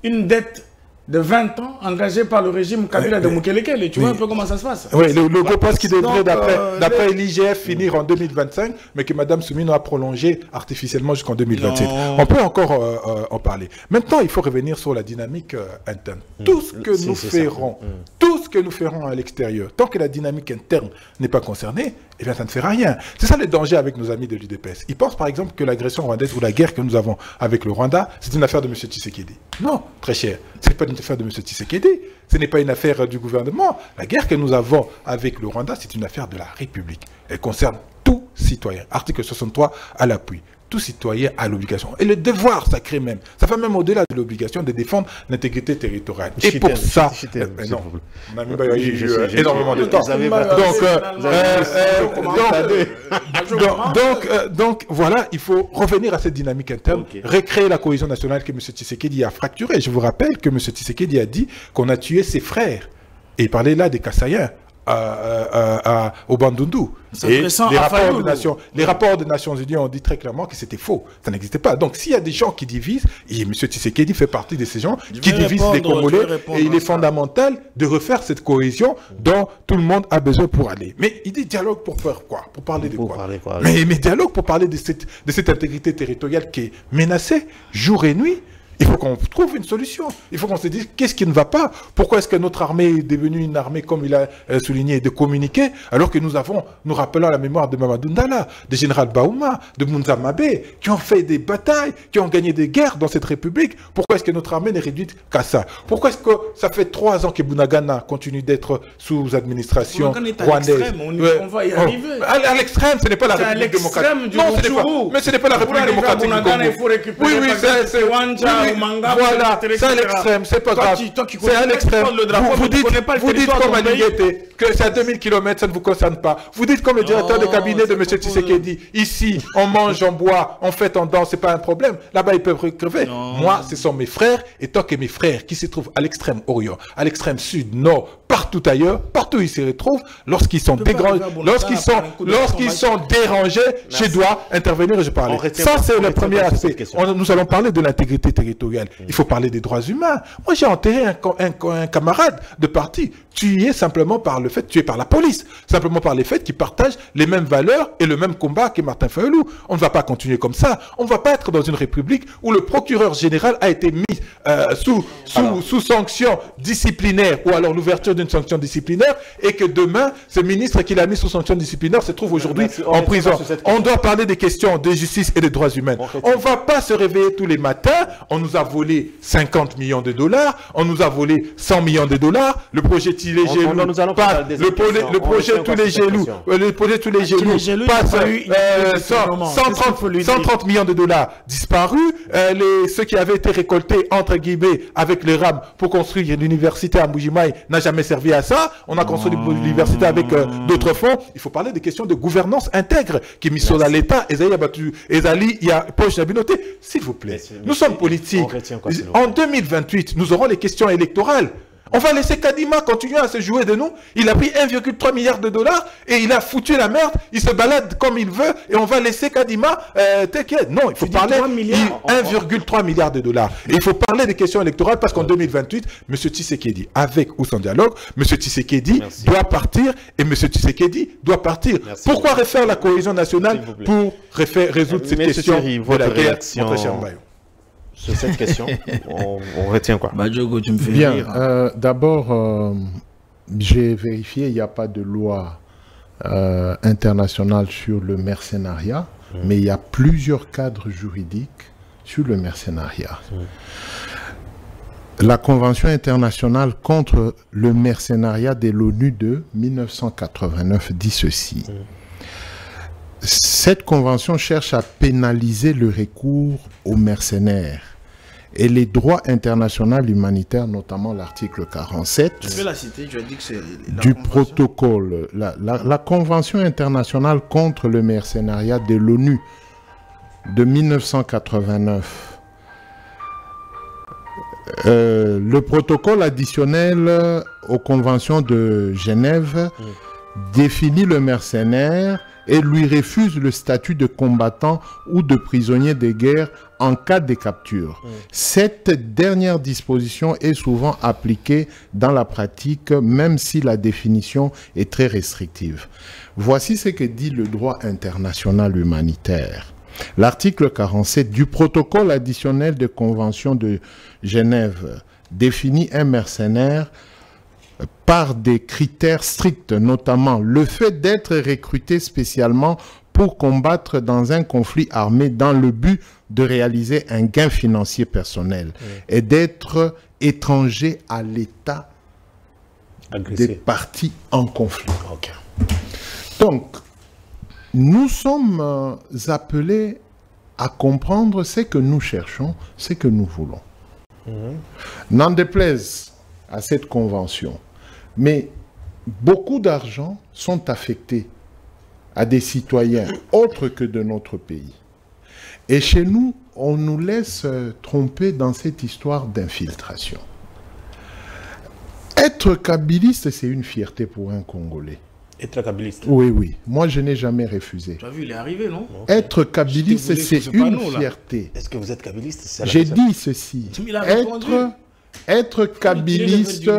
une dette de 20 ans engagé par le régime Kabila de Mukelekele. Tu vois un peu comment ça se passe. Oui, le GOPAS qui devrait, d'après l'IGF, finir en 2025, mais que Mme Soumino a prolongé artificiellement jusqu'en 2027. On peut encore en parler. Maintenant, il faut revenir sur la dynamique interne. Tout ce que nous ferons à l'extérieur, tant que la dynamique interne n'est pas concernée, eh bien, ça ne fait rien. C'est ça le danger avec nos amis de l'UDPS. Ils pensent, par exemple, que l'agression rwandaise ou la guerre que nous avons avec le Rwanda, c'est une affaire de M. Tshisekedi. Non, très cher. Ce n'est pas une affaire de M. Tshisekedi. Ce n'est pas une affaire du gouvernement. La guerre que nous avons avec le Rwanda, c'est une affaire de la République. Elle concerne tout citoyen. Article 63 à l'appui. Tout citoyen a l'obligation, et le devoir sacré même, ça va même au-delà de l'obligation de défendre l'intégrité territoriale. Et pour ça, non, on a eu énormément de temps. Donc, voilà, il faut revenir à cette dynamique interne, recréer la cohésion nationale que M. Tshisekedi a fracturée. Je vous rappelle que M. Tshisekedi a dit qu'on a tué ses frères. Et il parlait là des Kassaïens. Au Bandundu. Et les rapports des Nations Unies ont dit très clairement que c'était faux. Ça n'existait pas. Donc s'il y a des gens qui divisent, et M. Tshisekedi fait partie de ces gens qui divisent les Congolais, et il est fondamental de refaire cette cohésion dont tout le monde a besoin pour aller. Mais il dit dialogue pour faire quoi? Pour parler de quoi? Mais dialogue pour parler de cette intégrité territoriale qui est menacée jour et nuit. Il faut qu'on trouve une solution. Il faut qu'on se dise qu'est-ce qui ne va pas. Pourquoi est-ce que notre armée est devenue une armée, comme il a souligné, de communiquer, alors que nous rappelons la mémoire de Mamadou Ndala, de Général Baouma, de Mounza Mabé, qui ont fait des batailles, qui ont gagné des guerres dans cette république. Pourquoi est-ce que notre armée n'est réduite qu'à ça? Pourquoi est-ce que ça fait 3 ans que Bunagana continue d'être sous administration rwandaise? On va y arriver. À l'extrême, ce n'est pas la République démocratique. Non, ce n'est pas. Mais ce n'est pas la République démocratique du Congo. Oui, c'est voilà, c'est à l'extrême, c'est pas grave. C'est à l'extrême. Vous dites comme Aliguete que c'est à 2000 km, ça ne vous concerne pas. Vous dites comme le directeur de cabinet de M. Tshisekedi, ici, on mange, on boit, on fait, on danse, c'est pas un problème. Là-bas, ils peuvent crever. Moi, ce sont mes frères, et tant que mes frères qui se trouvent à l'extrême orient, à l'extrême sud, nord, partout ailleurs, partout où ils se retrouvent, lorsqu'ils sont dérangés, je dois intervenir et je parle. Ça, c'est le premier aspect. Nous allons parler de l'intégrité territoriale. Il faut parler des droits humains. Moi, j'ai enterré un camarade de parti, tué simplement par le fait, tué par la police, simplement par les faits qu'ils partagent les mêmes valeurs et le même combat que Martin Fayulu. On ne va pas continuer comme ça. On ne va pas être dans une république où le procureur général a été mis sous sanction disciplinaire, ou alors l'ouverture d'une sanction disciplinaire, et que demain, ce ministre qui l'a mis sous sanction disciplinaire se trouve aujourd'hui en prison. On doit parler des questions de justice et des droits humains. On ne va pas se réveiller tous les matins. On nous a volé 50 millions de dollars, on nous a volé 100 millions de dollars, le projet Tous les Gélous passe, le projet Tous les Gélous passe 130 millions de dollars disparus, ceux qui avaient été récoltés entre guillemets avec les rames pour construire l'université à Mbujimaï n'a jamais servi à ça. On a construit l'université avec d'autres fonds. Il faut parler des questions de gouvernance intègre qui mis sur l'État. Ezaï a battu, Ezali, il y a Poche Nabinoté. S'il vous plaît, nous sommes politiques. En 2028, nous aurons les questions électorales. On va laisser Kadima continuer à se jouer de nous. Il a pris 1,3 milliard de dollars et il a foutu la merde. Il se balade comme il veut et on va laisser Kadima, t'inquiète. Non, il faut parler 1,3 milliard de dollars. Et il faut parler des questions électorales parce qu'en 2028, M. Tshisekedi, avec ou sans dialogue, M. Tshisekedi doit partir et M. Tshisekedi doit partir. Pourquoi refaire la cohésion nationale pour résoudre cette question de la guerre entre Chambayo? Sur cette question, on retient quoi? Badjogo, tu me fais bien, rire. D'abord, j'ai vérifié, il n'y a pas de loi internationale sur le mercenariat, mais il y a plusieurs cadres juridiques sur le mercenariat. La Convention internationale contre le mercenariat de l'ONU de 1989 dit ceci. Cette convention cherche à pénaliser le recours aux mercenaires et les droits internationaux humanitaires, notamment l'article 47 du protocole, la Convention internationale contre le mercenariat de l'ONU de 1989. Le protocole additionnel aux conventions de Genève définit le mercenaire et lui refuse le statut de combattant ou de prisonnier de guerre en cas de capture. Cette dernière disposition est souvent appliquée dans la pratique, même si la définition est très restrictive. Voici ce que dit le droit international humanitaire. L'article 47 du protocole additionnel de Convention de Genève définit un mercenaire par des critères stricts, notamment le fait d'être recruté spécialement pour combattre dans un conflit armé dans le but de réaliser un gain financier personnel et d'être étranger à l'État des parties en conflit. Okay. Donc, nous sommes appelés à comprendre ce que nous cherchons, ce que nous voulons. N'en déplaise à cette convention, mais beaucoup d'argent sont affectés à des citoyens autres que de notre pays. Et chez nous, on nous laisse tromper dans cette histoire d'infiltration. Être kabyliste, c'est une fierté pour un Congolais. Être kabyliste? Oui, oui. Moi, je n'ai jamais refusé. Tu as vu, il est arrivé, non? Être kabyliste, c'est une fierté. Est-ce que vous êtes kabyliste? J'ai dit ceci. Être kabyliste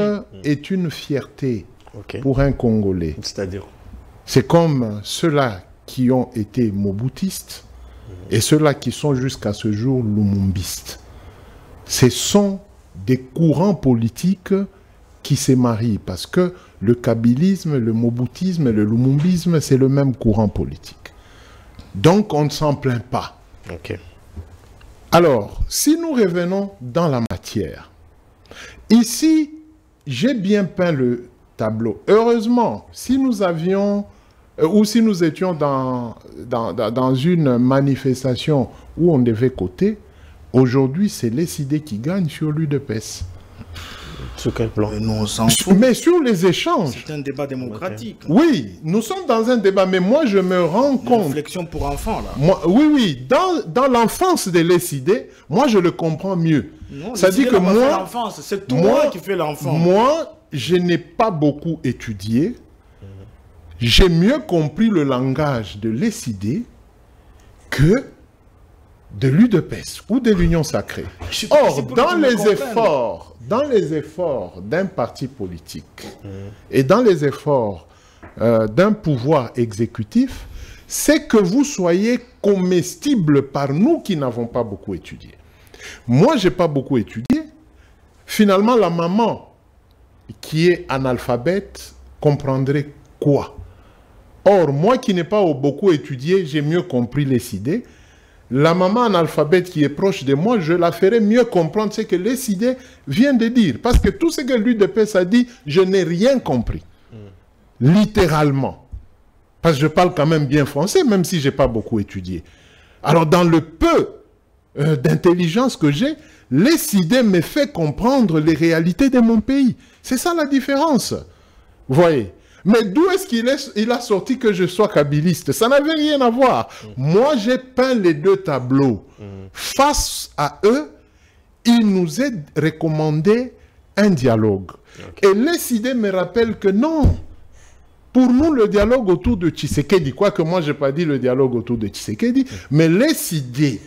est une fierté pour un Congolais. C'est-à-dire? C'est comme ceux-là qui ont été moboutistes et ceux-là qui sont jusqu'à ce jour lumumbistes. Ce sont des courants politiques qui se marient parce que le kabylisme, le moboutisme et le lumumbisme, c'est le même courant politique. Donc, on ne s'en plaint pas. Alors, si nous revenons dans la matière, ici, j'ai bien peint le tableau. Heureusement, si nous avions, ou si nous étions dans une manifestation où on devait coter, aujourd'hui, c'est les idées qui gagnent sur l'UDPS. Sur quel plan? Nous, on s'en fout. Mais sur les échanges. C'est un débat démocratique. Oui, nous sommes dans un débat, mais moi je me rends compte... Réflexion pour enfants, là. Moi, oui, dans l'enfance de l'idées, moi je le comprends mieux. Ça dit que moi... C'est toi qui fais l'enfant. Moi, je n'ai pas beaucoup étudié. J'ai mieux compris le langage de l'idées que de l'UDPS ou de l'Union sacrée. Or, dans les efforts d'un parti politique et dans les efforts d'un pouvoir exécutif, c'est que vous soyez comestibles par nous qui n'avons pas beaucoup étudié. Moi, je n'ai pas beaucoup étudié. Finalement, la maman qui est analphabète comprendrait quoi? Or, moi qui n'ai pas beaucoup étudié, j'ai mieux compris les idées. La maman analphabète qui est proche de moi, je la ferai mieux comprendre ce que les idées viennent de dire. Parce que tout ce que l'UDPS a dit, je n'ai rien compris. Littéralement. Parce que je parle quand même bien français, même si je n'ai pas beaucoup étudié. Alors, dans le peu d'intelligence que j'ai, les idées me fait comprendre les réalités de mon pays. C'est ça la différence. Vous voyez? Mais d'où est-ce qu'il a sorti que je sois kabyliste? Ça n'avait rien à voir. Moi, j'ai peint les deux tableaux. Face à eux, il nous est recommandé un dialogue. Et les idées me rappellent que non. Pour nous, le dialogue autour de Tshisekedi, quoique moi, je n'ai pas dit le dialogue autour de Tshisekedi, mais les idées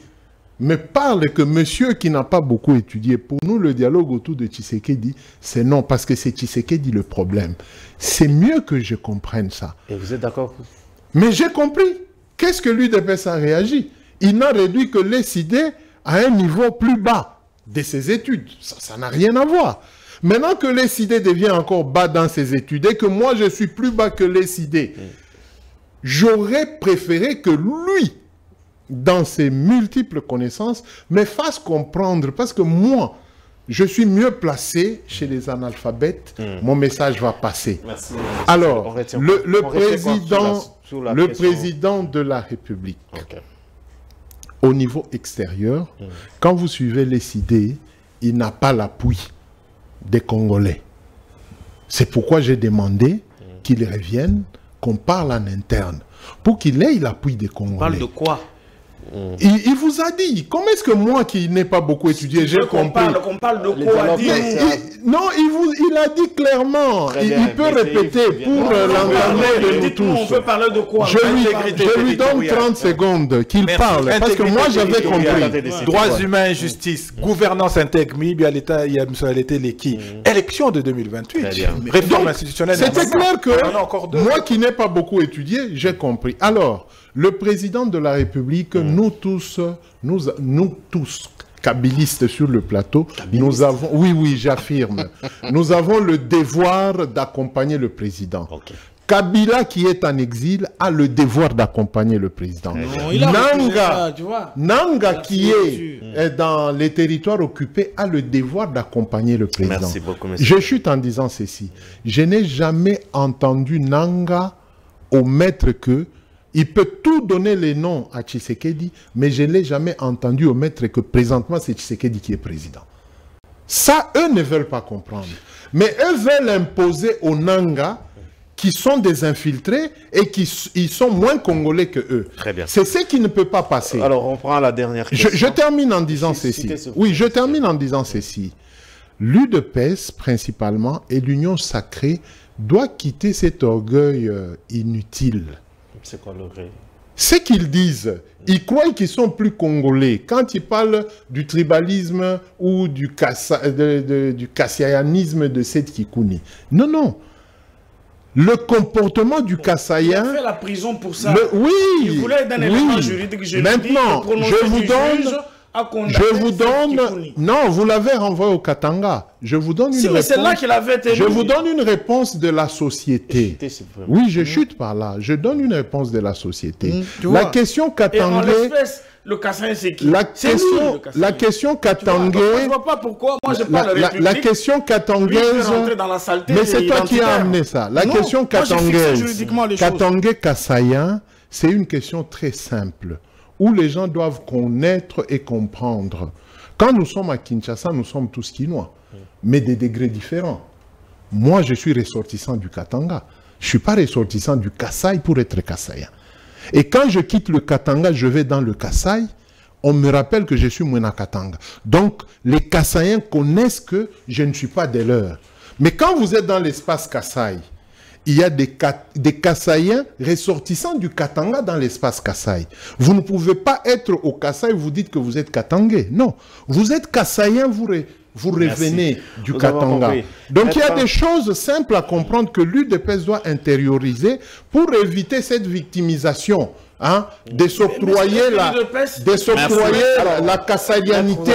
me parlent que monsieur qui n'a pas beaucoup étudié, pour nous, le dialogue autour de Tshisekedi, c'est non, parce que c'est Tshisekedi le problème. C'est mieux que je comprenne ça. Et vous êtes d'accord? Mais j'ai compris. Qu'est-ce que l'UDPS a réagi? Il n'a réduit que les idées à un niveau plus bas de ses études. Ça n'a rien à voir. Maintenant que les idées devient encore bas dans ses études et que moi je suis plus bas que les idées, j'aurais préféré que lui, dans ses multiples connaissances, me fasse comprendre, parce que moi, je suis mieux placé chez les analphabètes, mon message va passer. Merci. Alors, le président de la République, au niveau extérieur, quand vous suivez les idées, il n'a pas l'appui des Congolais. C'est pourquoi j'ai demandé qu'il revienne, qu'on parle en interne, pour qu'il ait l'appui des Congolais. On parle de quoi? Il vous a dit. Comment est-ce que moi qui n'ai pas beaucoup étudié, j'ai compris? On parle de quoi? Non, il a dit clairement. Il peut répéter pour l'entendre de nous tous. On peut parler de quoi? Je lui donne 30 secondes qu'il parle. Parce que moi, j'avais compris. Droits humains et justice, gouvernance intègre, il y a l'État, il y a l'équipe. Élection de 2028. Réforme institutionnelle. C'était clair que moi qui n'ai pas beaucoup étudié, j'ai compris. Alors, le président de la République, nous tous, kabylistes sur le plateau, nous avons, oui, j'affirme, nous avons le devoir d'accompagner le président. Okay. Kabila, qui est en exil, a le devoir d'accompagner le président. Nanga, qui est dans les territoires occupés, a le devoir d'accompagner le président. Merci beaucoup, monsieur. Je chute en disant ceci. Je n'ai jamais entendu Nanga omettre que il peut tout donner les noms à Tshisekedi, mais je ne l'ai jamais entendu omettre que présentement c'est Tshisekedi qui est président. Ça, eux ne veulent pas comprendre. Mais eux veulent imposer aux Nanga qui sont des infiltrés et ils sont moins congolais que eux. Très bien. C'est ce qui ne peut pas passer. Alors, on prend la dernière question. Je termine en disant ceci. Oui, je termine en disant ceci. L'UDPS, principalement, et l'Union sacrée, doit quitter cet orgueil inutile. C'est quoi l'orgueil? Ce qu'ils disent, ils croient qu'ils sont plus congolais. Quand ils parlent du tribalisme ou du kassaianisme de cette Kikouni. Non, non. Le comportement du Kassaïen... Il a fait la prison pour ça. Oui, il voulait d'un élément juridique. Maintenant, je vous donne... Non, vous l'avez renvoyé au Katanga. Je vous donne une réponse. C'est là qu'il avait été. Je vous donne une réponse de la société. Oui, je chute par là. Je donne une réponse de la société. La question Katangais... Le Kassaïen, c'est qui? La question Katangais... Je ne vois pas pourquoi. Moi, je parle de République. La question katangaise... Mais c'est toi qui as amené ça. La question katangaise... Katangais Kassaïen, c'est une question très simple, où les gens doivent connaître et comprendre. Quand nous sommes à Kinshasa, nous sommes tous Kinois, mais des degrés différents. Moi, je suis ressortissant du Katanga. Je ne suis pas ressortissant du Kasaï pour être Kassaïen. Et quand je quitte le Katanga, je vais dans le Kasaï, on me rappelle que je suis Mouena Katanga. Donc, les Kassaïens connaissent que je ne suis pas des leurs. Mais quand vous êtes dans l'espace Kasaï, il y a des Kassaïens ressortissants du Katanga dans l'espace Kasaï. Vous ne pouvez pas être au Kasaï, vous dites que vous êtes Katangais. Non, vous êtes Kassaïen, vous revenez du Katanga. Donc il y a des choses simples à comprendre que l'UDPS doit intérioriser pour éviter cette victimisation. Hein, de s'octroyer la kassaïanité.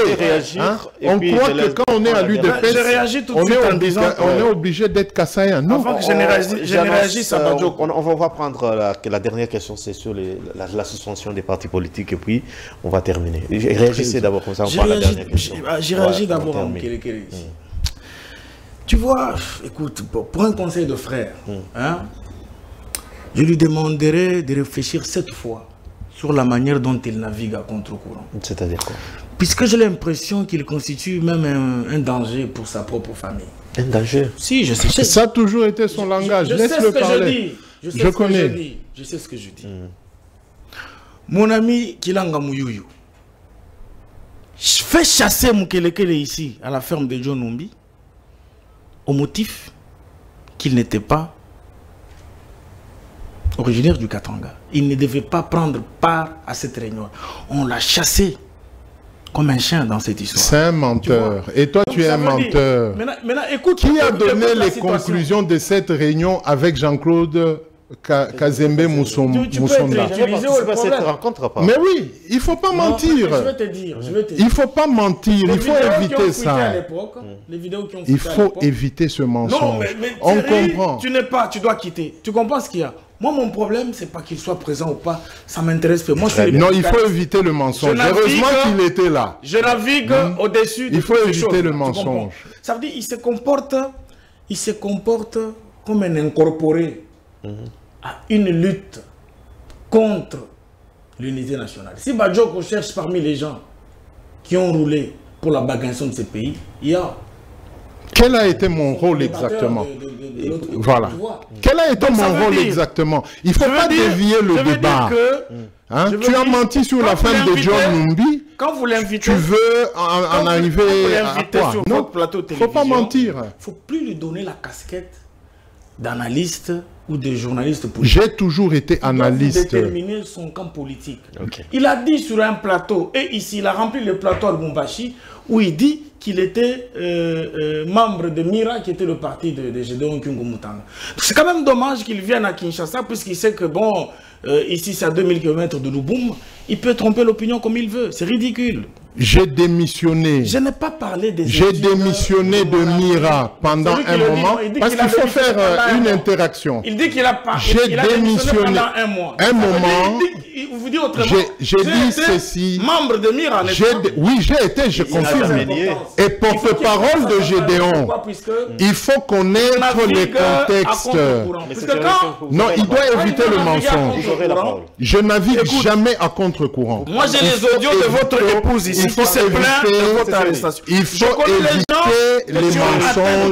Hein? On croit que quand on est à l'UDPS, on est obligé d'être kassaïen. Non. Avant que je réagisse, on va prendre la dernière question, c'est sur la suspension des partis politiques et puis on va terminer. Réagissez d'abord comme ça, on prend la dernière question. J'ai réagi d'abord en Kelekele. Tu vois, écoute, pour un conseil de frère, hein, je lui demanderai de réfléchir 7 fois sur la manière dont il navigue à contre-courant. C'est-à-dire quoi? Puisque j'ai l'impression qu'il constitue même un danger pour sa propre famille. Un danger? Si, je sais. Ça a toujours été son langage. Laisse-le parler. Je connais. Je sais ce que je dis. Mon ami Kilanga Mouyouyu, je fais chasser Mukelekele ici, à la ferme de John Numbi, au motif qu'il n'était pas originaire du Katanga. Il ne devait pas prendre part à cette réunion. On l'a chassé comme un chien dans cette histoire. C'est un menteur. Et toi, tu es un menteur. Maintenant, écoute, qui a donné les conclusions de cette réunion avec Jean-Claude Kazembe Moussonda? Mais oui, il ne faut pas mentir. Je vais te dire. Il ne faut pas mentir. Il faut éviter ça. Il faut éviter ce mensonge. Non, mais on Thierry, comprend. Tu dois quitter. Tu comprends ce qu'il y a? Moi, mon problème, c'est pas qu'il soit présent ou pas. Ça m'intéresse pas. Moi, non, il faut éviter le mensonge. Heureusement qu'il était là. Je navigue au-dessus de il faut éviter le mensonge. Ça veut dire qu'il se comporte comme un incorporé à une lutte contre l'unité nationale. Si Badioko cherche parmi les gens qui ont roulé pour la bagation de ce pays, il y a... Quel a été mon rôle exactement? Voilà. Quel a été mon rôle exactement? Il ne faut pas dévier le débat. Hein? Tu as menti sur la femme de John Numbi. Quand vous l'invitez, tu veux en arriver à quoi? sur Non, votre plateau télévision, faut pas mentir. Il ne faut plus lui donner la casquette d'analyste ou de journaliste politique. J'ai toujours été analyste. Il doit déterminer son camp politique. Okay. Il a dit sur un plateau, et ici il a rempli le plateau à Lubumbashi, où il dit qu'il était membre de Mira, qui était le parti de Gédéon Kyungu Mutanga. C'est quand même dommage qu'il vienne à Kinshasa, puisqu'il sait que bon, ici c'est à 2000 km de Lubumbashi, il peut tromper l'opinion comme il veut. C'est ridicule. J'ai démissionné. Je n'ai pas parlé des... J'ai démissionné de Mira pendant un moment, parce qu'il faut faire une interaction. Il dit qu'il a pas... J'ai démissionné pendant un mois. Un moment. Vous dites autrement. J'ai dit ceci. Membre de Mira, n'est-ce pas? Oui, j'ai été, je confirme. Et porte-parole de Gédéon. Il faut connaître les contextes. Non, il doit éviter le mensonge. Je navigue jamais à contre-courant. Moi, j'ai les audios de votre épouse ici. Il faut éviter les mensonges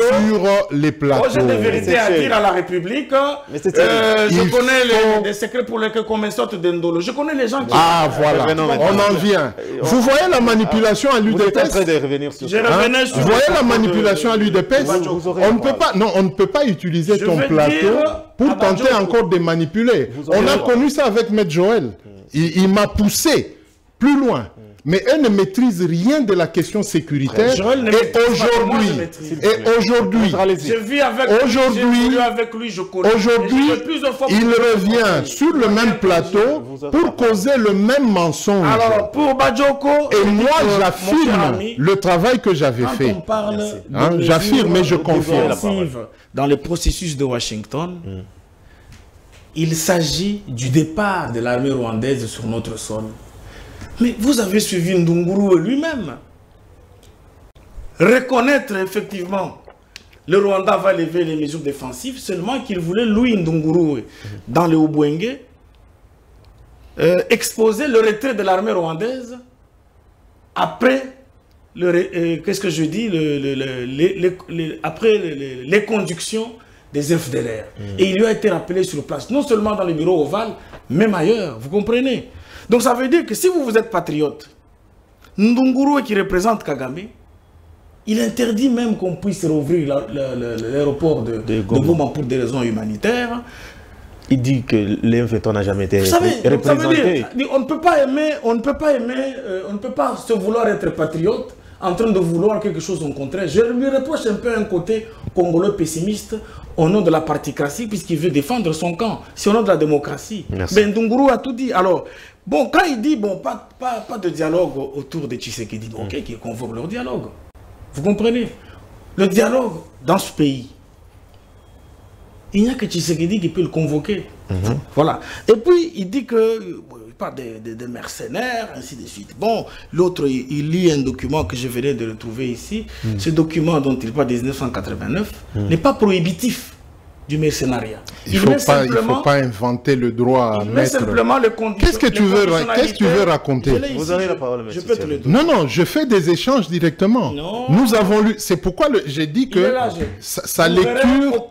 sur les plateaux. J'ai des vérités à dire à la République. Je connais les secrets pour lesquels on me sorte d'Endolo. Je connais les gens qui... Ah, voilà. On en vient. Vous voyez la manipulation à l'UDPS? Vous voyez la manipulation à l'UDPS? On ne peut pas utiliser ton plateau pour tenter encore de manipuler. On a connu ça avec Maître Joël. Il m'a poussé plus loin. Mais eux ne maîtrisent rien de la question sécuritaire. Et aujourd'hui, je vis avec lui, je connais. Aujourd'hui, il revient sur le même plateau pour causer le même mensonge. Alors, pour Badioko... Et moi, j'affirme le travail que j'avais fait. Quand on parle j'affirme et je confirme. Dans le processus de Washington, il s'agit du départ de l'armée rwandaise sur notre sol. Mais vous avez suivi Ndunguru lui-même. Reconnaître effectivement, le Rwanda va lever les mesures défensives, seulement qu'il voulait, Louis Ndunguru, dans le Ubwenge, exposer le retrait de l'armée rwandaise après, qu'est-ce que je dis, après les conductions des FDLR. Et il lui a été rappelé sur place, non seulement dans le bureau ovale, même ailleurs, vous comprenez? Donc ça veut dire que si vous êtes patriote, Ndunguru qui représente Kagame, il interdit même qu'on puisse rouvrir l'aéroport de Goma pour des raisons humanitaires. Il dit que l'M23 n'a jamais été représenté. Ça veut dire, on ne peut pas se vouloir être patriote en train de vouloir quelque chose au contraire. Je lui reproche un peu un côté congolais pessimiste au nom de la particratie, puisqu'il veut défendre son camp. C'est au nom de la démocratie. Mais Ndunguru a tout dit. Alors, bon, quand il dit, bon, pas de dialogue autour de Tshisekedi, ok, qu'il convoque leur dialogue. Vous comprenez? Le dialogue dans ce pays, il n'y a que Tshisekedi qui peut le convoquer. Voilà. Et puis, il dit que... pas des mercenaires, ainsi de suite. Bon, l'autre, il lit un document que je venais de retrouver ici. Ce document dont il parle de 1989 n'est pas prohibitif du mercenariat. Il ne faut pas inventer le droit à mettre... Qu'est-ce que tu veux raconter? Vous avez la parole, monsieur. Je peux te le donner. Non, je fais des échanges directement. Non. Nous avons lu... C'est pourquoi j'ai dit que sa lecture...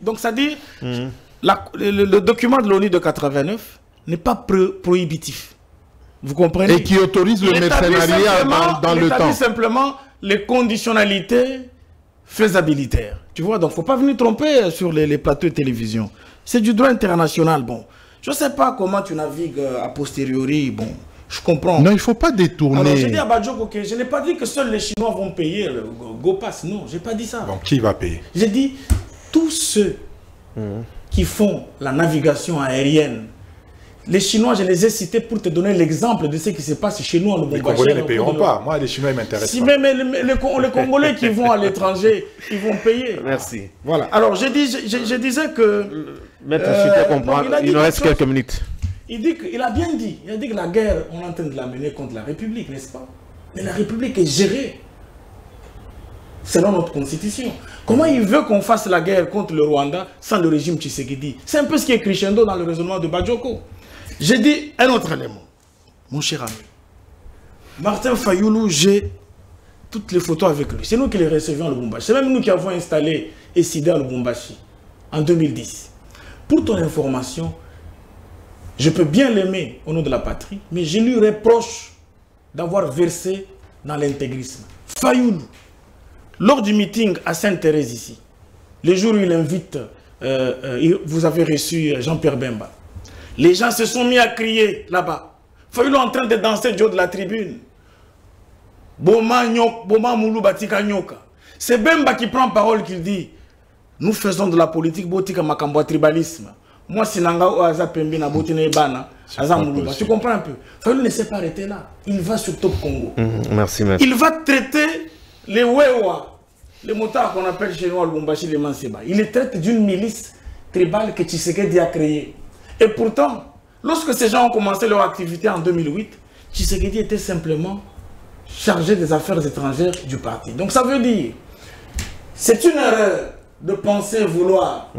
Donc, ça dit... Le document de l'ONU de 89 n'est pas prohibitif. Vous comprenez? Et qui autorise le mercenariat dans le temps. Il établit simplement les conditionnalités faisabilitaires. Tu vois, donc il ne faut pas venir tromper sur les plateaux de télévision. C'est du droit international. Bon, je ne sais pas comment tu navigues a posteriori. Bon, je comprends. Non, il ne faut pas détourner. Alors, j'ai dit à Badioko que je n'ai pas dit que seuls les Chinois vont payer le GoPass. Non, je n'ai pas dit ça. Donc, qui va payer? J'ai dit tous ceux qui font la navigation aérienne. Les Chinois, je les ai cités pour te donner l'exemple de ce qui se passe chez nous en Lubumbashi. Les Congolais ne payeront pas. Moi, les Chinois, ils m'intéressent pas. Mais les Congolais qui vont à l'étranger, ils vont payer. Merci. Voilà. Alors, je disais que... Maître, je te comprends. Il nous reste quelques minutes. Il a bien dit. Il a dit que la guerre, on est en train de la mener contre la République, n'est-ce pas? Mais la République est gérée selon notre constitution. Comment il veut qu'on fasse la guerre contre le Rwanda sans le régime Tshisekedi? C'est un peu ce qui est crescendo dans le raisonnement de Badioko. J'ai dit un autre élément, mon cher ami. Martin Fayoulou, j'ai toutes les photos avec lui. C'est nous qui les recevions à Lubumbashi. C'est même nous qui avons installé ESIDA à Lubumbashi en 2010. Pour ton information, Je peux bien l'aimer au nom de la patrie, mais je lui reproche d'avoir versé dans l'intégrisme. Fayoulou, lors du meeting à Sainte-Thérèse ici, le jour où il invite, vous avez reçu Jean-Pierre Bemba, les gens se sont mis à crier là-bas. Fayoulou en train de danser du haut de la tribune. Boma Moulou Batika Nyoka. C'est Bemba qui prend parole, qui dit, nous faisons de la politique botika makambo tribalisme. Moi, si Nanga Oaza Pembi na Botine Ebana, tu comprends un peu. Fayoulou ne s'est pas arrêté là. Il va sur Top Congo. Merci, merci. Il va traiter les Wewa, les motards qu'on appelle chez nous à Lubumbashi, les Manseba. Il les traite d'une milice tribale que Tshisekedi a créée. Et pourtant, lorsque ces gens ont commencé leur activité en 2008, Tshisekedi était simplement chargé des affaires étrangères du parti. Donc ça veut dire, c'est une erreur de penser vouloir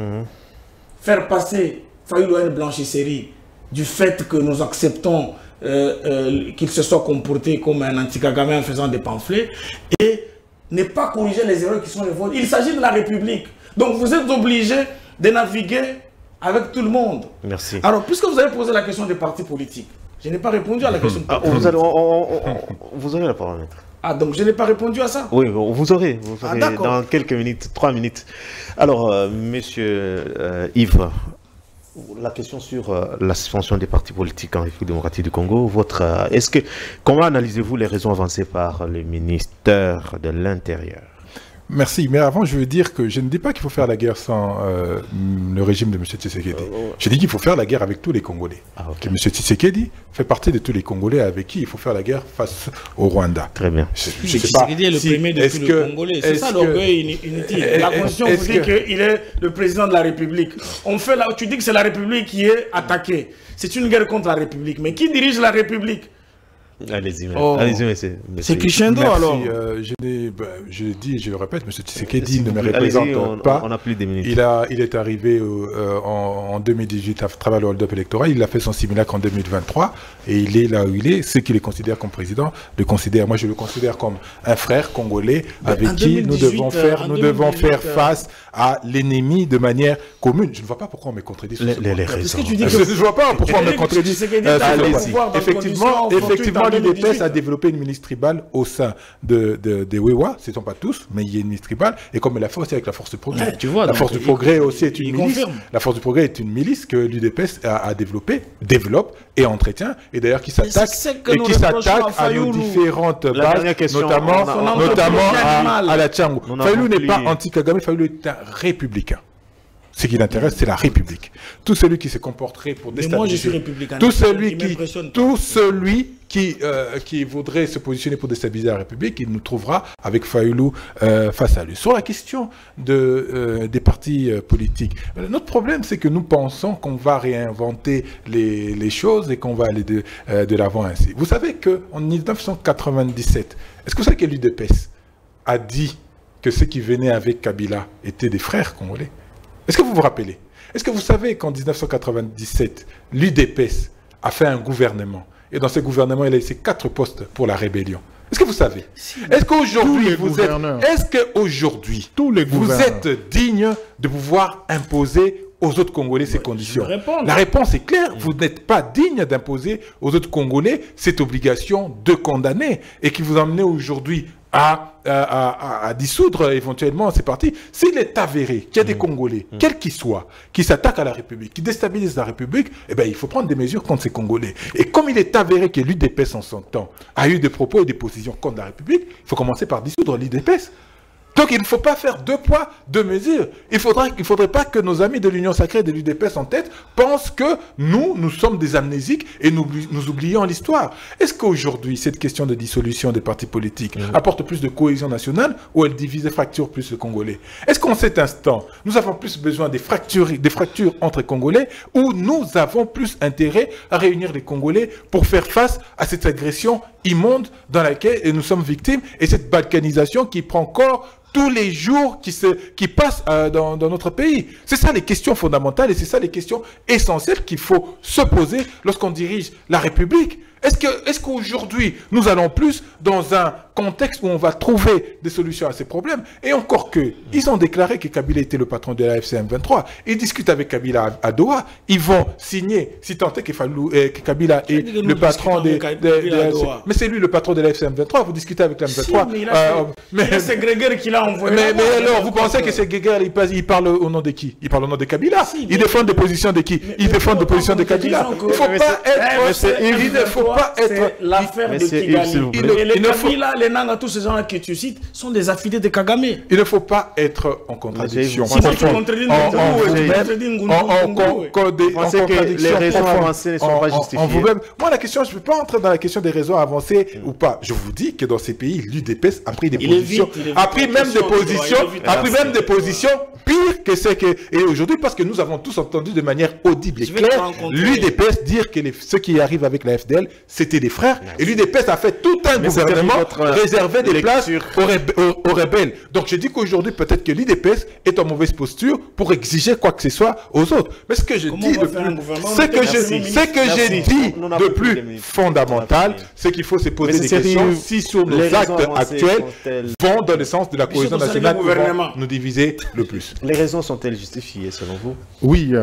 faire passer Fayoulou à une blanchisserie du fait que nous acceptons qu'il se soit comporté comme un anti-Kagame en faisant des pamphlets et ne pas corriger les erreurs qui sont les vôtres. Il s'agit de la République. Donc vous êtes obligés de naviguer avec tout le monde. Merci. Alors, puisque vous avez posé la question des partis politiques, je n'ai pas répondu à la question. Vous aurez la parole, maître. Ah, donc je n'ai pas répondu à ça? Oui, vous aurez dans quelques minutes, 3 minutes. Alors, monsieur Yves, la question sur la suspension des partis politiques en République démocratique du Congo, comment analysez-vous les raisons avancées par le ministère de l'Intérieur? Merci, mais avant je veux dire que je ne dis pas qu'il faut faire la guerre sans le régime de M. Tshisekedi. Je dis qu'il faut faire la guerre avec tous les Congolais. Que M. Tshisekedi fait partie de tous les Congolais avec qui il faut faire la guerre face au Rwanda. Très bien. Tshisekedi est le premier de tous les Congolais. C'est ça l'orgueil inutile. La Constitution vous dit qu'il est le président de la République. Tu dis que c'est la République qui est attaquée. C'est une guerre contre la République. Mais qui dirige la République? Allez-y, c'est Crescendo alors. Je le dis, je le répète, M. Tshisekedi ne me représente pas. On n'a plus de minutes. Il est arrivé en 2018 à travers le hold-up électoral. Il a fait son simulacre en 2023 et il est là où il est. Ceux qui le considèrent comme président le considèrent. Moi, je le considère comme un frère congolais avec qui nous devons faire face à l'ennemi de manière commune. Je ne vois pas pourquoi on me contredit sur ce point. Je ne vois pas pourquoi on me contredit. Effectivement, l'UDPS a développé une milice tribale au sein des Wewa, ce ne sont pas tous, mais il y a une milice tribale, et comme il l'a fait aussi avec la Force du Progrès. La Force du Progrès aussi est une milice. La Force du Progrès est une milice que l'UDPS a développé, développe et entretient, et d'ailleurs qui s'attaque à nos différentes bases, notamment à la Tchango. Fayoulou n'est pas anti-Kagame, Fayoulou est un républicain. Ce qui l'intéresse, c'est la République. Tout celui qui se comporterait pour déstabiliser... Mais moi, je suis républicain. Tout celui qui voudrait se positionner pour déstabiliser la République, il nous trouvera avec Fayoulou face à lui. Sur la question des partis politiques, notre problème, c'est que nous pensons qu'on va réinventer les choses et qu'on va aller de l'avant ainsi. Vous savez qu'en 1997, est-ce que vous savez que l'UDPS a dit que ceux qui venaient avec Kabila étaient des frères congolais? Est-ce que vous vous rappelez? Est-ce que vous savez qu'en 1997, l'UDPS a fait un gouvernement et dans ce gouvernement, il a laissé 4 postes pour la rébellion? Est-ce que vous savez? Est-ce qu'aujourd'hui, vous êtes digne de pouvoir imposer aux autres Congolais ces conditions? La réponse est claire. Vous n'êtes pas digne d'imposer aux autres Congolais cette obligation de condamner et qui vous amenez aujourd'hui à dissoudre éventuellement ces partis. S'il est avéré qu'il y a des Congolais, quels qu'ils soient, qui s'attaquent à la République, qui déstabilisent la République, eh bien, il faut prendre des mesures contre ces Congolais. Et comme il est avéré que l'UDPS en son temps a eu des propos et des positions contre la République, il faut commencer par dissoudre l'UDPS. Donc il ne faut pas faire 2 poids, 2 mesures. Il ne faudrait pas que nos amis de l'Union sacrée de l'UDPS en tête pensent que nous sommes des amnésiques et nous oublions l'histoire. Est-ce qu'aujourd'hui, cette question de dissolution des partis politiques apporte plus de cohésion nationale ou elle divise et fracture plus le Congolais? Est-ce qu'en cet instant, nous avons plus besoin des fractures entre Congolais ou nous avons plus intérêt à réunir les Congolais pour faire face à cette agression immonde dans laquelle nous sommes victimes et cette balkanisation qui prend corps tous les jours qui passent dans notre pays? C'est ça les questions fondamentales et c'est ça les questions essentielles qu'il faut se poser lorsqu'on dirige la République. Est-ce qu'aujourd'hui, nous allons plus dans un contexte où on va trouver des solutions à ces problèmes? Et encore que, ils ont déclaré que Kabila était le patron de la FCM23. Ils discutent avec Kabila à Doha. Ils vont signer, si tant est que Kabila est le patron de mais c'est lui le patron de la FCM23. Vous discutez avec la M23. Mais c'est Grégoire qui l'a envoyé. Mais alors, vous pensez que c'est Grégoire, il parle au nom de qui? Il parle au nom de Kabila. Il défend des positions de qui? Il défend des positions de Kabila. Il ne faut pas être... Il ne faut pas être... L'affaire de Kigali. Et les Kabila, les Nanga, tous ces gens-là que tu cites, sont des affidés de Kagame. Il ne faut pas être en contradiction. Si tu contredis les raisons avancées ne sont pas justifiées. Moi, la question, je ne peux pas entrer dans la question des raisons avancées ou pas. Je vous dis que dans ces pays, l'UDPS a pris des positions, a pris même des positions pires que ce que... Et aujourd'hui, parce que nous avons tous entendu de manière audible et claire, l'UDPS dire que ceux qui arrivent avec la FDL, c'était des frères. Et l'UDPS a fait tout un gouvernement réservé des places aux rebelles. Donc je dis qu'aujourd'hui, peut-être que l'UDPS est en mauvaise posture pour exiger quoi que ce soit aux autres. Mais ce que je dis de plus fondamental, c'est qu'il faut se poser des questions si sur nos actes actuels vont dans le sens de la cohésion nationale pour nous diviser le plus. Les raisons sont-elles justifiées selon vous? Oui,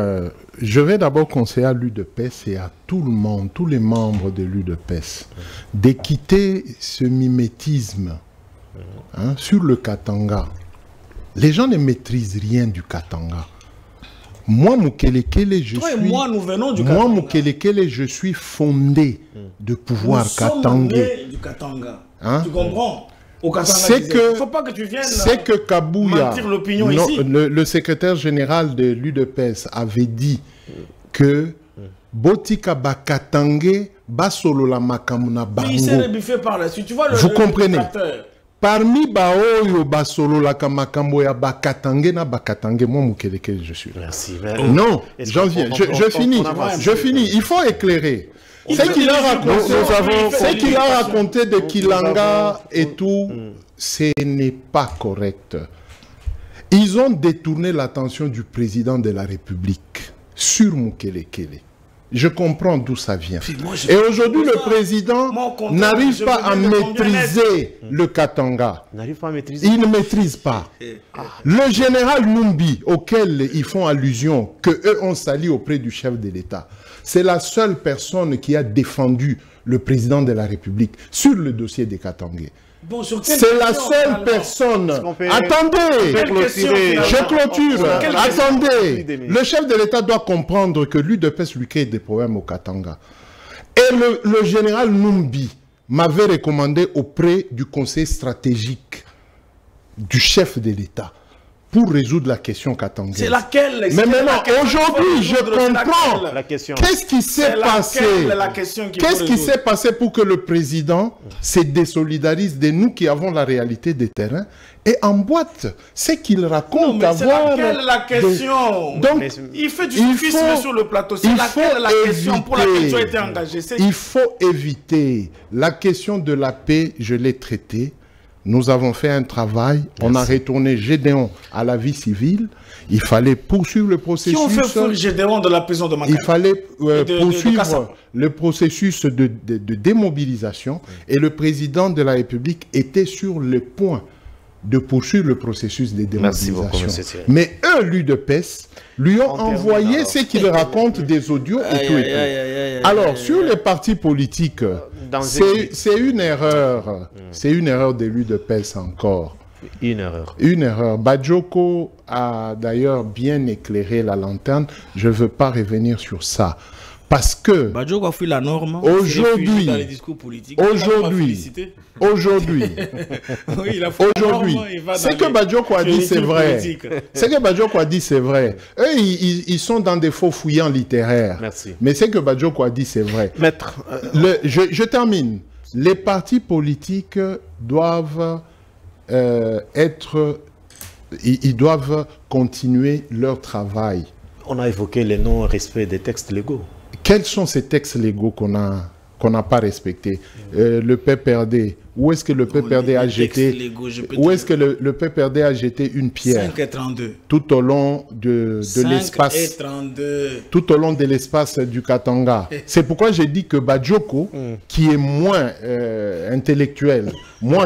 je vais d'abord conseiller à l'UDPS et à tout le monde, tous les membres de l'UDPS, de quitter ce mimétisme sur le Katanga. Les gens ne maîtrisent rien du Katanga. Moi, Mukelekele, je suis fondé de pouvoir katangais. Du Katanga. Tu comprends? C'est que Kabouya, le secrétaire général de l'UDPS, avait dit que Botika Bakatangé Basolo la Makamuna Bango. Il s'est rebuffé par la suite. Tu vois vous comprenez? Parmi Baoyo Basolo la Kamakambo ya Bakatangé na Bakatangé, moi Mukeleke, je suis là. Merci. Non, j'en viens. Je finis. Il faut éclairer. Ce qu'il a raconté de Kilanga et tout, ce n'est pas correct. Ils ont détourné l'attention du président de la République sur Mukelekele. Je comprends d'où ça vient. Et aujourd'hui, le président n'arrive pas à maîtriser le Katanga. Il ne maîtrise pas. Le général Numbi, auquel ils font allusion, qu'eux ont sali auprès du chef de l'État, c'est la seule personne qui a défendu le président de la République sur le dossier des Katangais. Bon, c'est la seule personne. Attendez, je clôture. Attendez, le chef de l'État doit comprendre que l'UDPS lui crée des problèmes au Katanga. Et le général Numbi m'avait recommandé auprès du conseil stratégique du chef de l'État pour résoudre la question katangaise. C'est laquelle? Mais maintenant, aujourd'hui, je comprends. Qu'est-ce qui s'est passé? Qu'est-ce qui s'est passé pour que le président se désolidarise de nous qui avons la réalité des terrains et emboîte ce qu'il raconte avoir... C'est laquelle la question? Donc, il fait du soufisme sur le plateau. C'est laquelle la question pour laquelle tu as été engagé? Il faut éviter. La question de la paix, je l'ai traitée. Nous avons fait un travail, on a retourné Gédéon à la vie civile, il fallait poursuivre le processus... Qui ont fait fuir Gédéon de la prison de Makala? Il fallait poursuivre le processus de démobilisation et le président de la République était sur le point de poursuivre le processus de démobilisation. Mais eux, l'UDPS, lui ont envoyé ce qu'il raconte des audios et tout. Alors, sur les partis politiques, c'est une erreur. C'est une erreur de l'UDPS encore. Une erreur. Une erreur. Badioko a d'ailleurs bien éclairé la lanterne. Je ne veux pas revenir sur ça. Parce que Badioko a fait la norme. Aujourd'hui, dans les discours politiques. Aujourd'hui, ce que Badioko a dit, c'est vrai. Ce que Badioko a dit, c'est vrai. Eux, ils sont dans des faux fouillants littéraires. Merci. Mais ce que Badioko a dit, c'est vrai. Maître. Je termine. Les partis politiques doivent ils doivent continuer leur travail. On a évoqué le non-respect des textes légaux. Quels sont ces textes légaux qu'on n'a pas respectés? Le PPRD, où est-ce que le PPRD a jeté, où est-ce que le PPRD a jeté une pierre 5,32 tout au long de l'espace, tout au long de l'espace du Katanga. C'est pourquoi j'ai dit que Badioko, qui est moins intellectuel,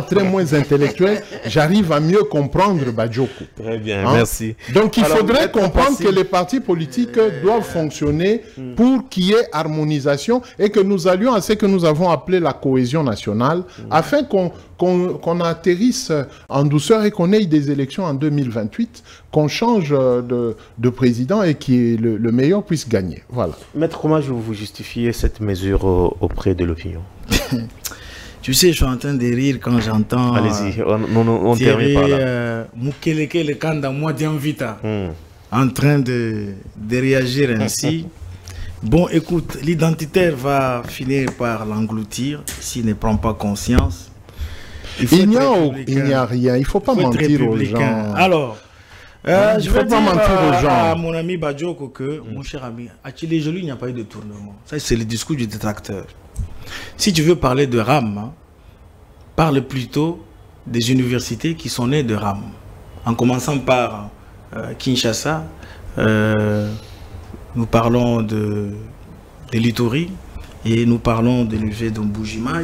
très moins intellectuel, j'arrive à mieux comprendre Badioko. Très bien, merci. Donc il faudrait comprendre que les partis politiques doivent fonctionner pour qu'il y ait harmonisation et que nous allions à ce que nous avons appelé la cohésion nationale, afin qu'on atterrisse en douceur et qu'on ait des élections en 2028, qu'on change de président et que le meilleur puisse gagner. Voilà. Maître, comment vous justifiez cette mesure auprès de l'opinion? Tu sais, je suis en train de rire quand j'entends... Allez-y, on termine par là. Mukeleke, le Kanda, moi, Dianvita, en train de réagir ainsi. Bon, écoute, l'identitaire va finir par l'engloutir s'il ne prend pas conscience. Il n'y a rien, il ne faut pas mentir aux gens. Alors, je vais dire à mon ami Badioko que, mon cher ami, à Tchiléjoli, il n'y a pas eu de tournement. Ça, c'est le discours du détracteur. Si tu veux parler de RAM, parle plutôt des universités qui sont nées de RAM. En commençant par Kinshasa, nous parlons de l'Ituri et nous parlons de l'UV de Mbujimaï.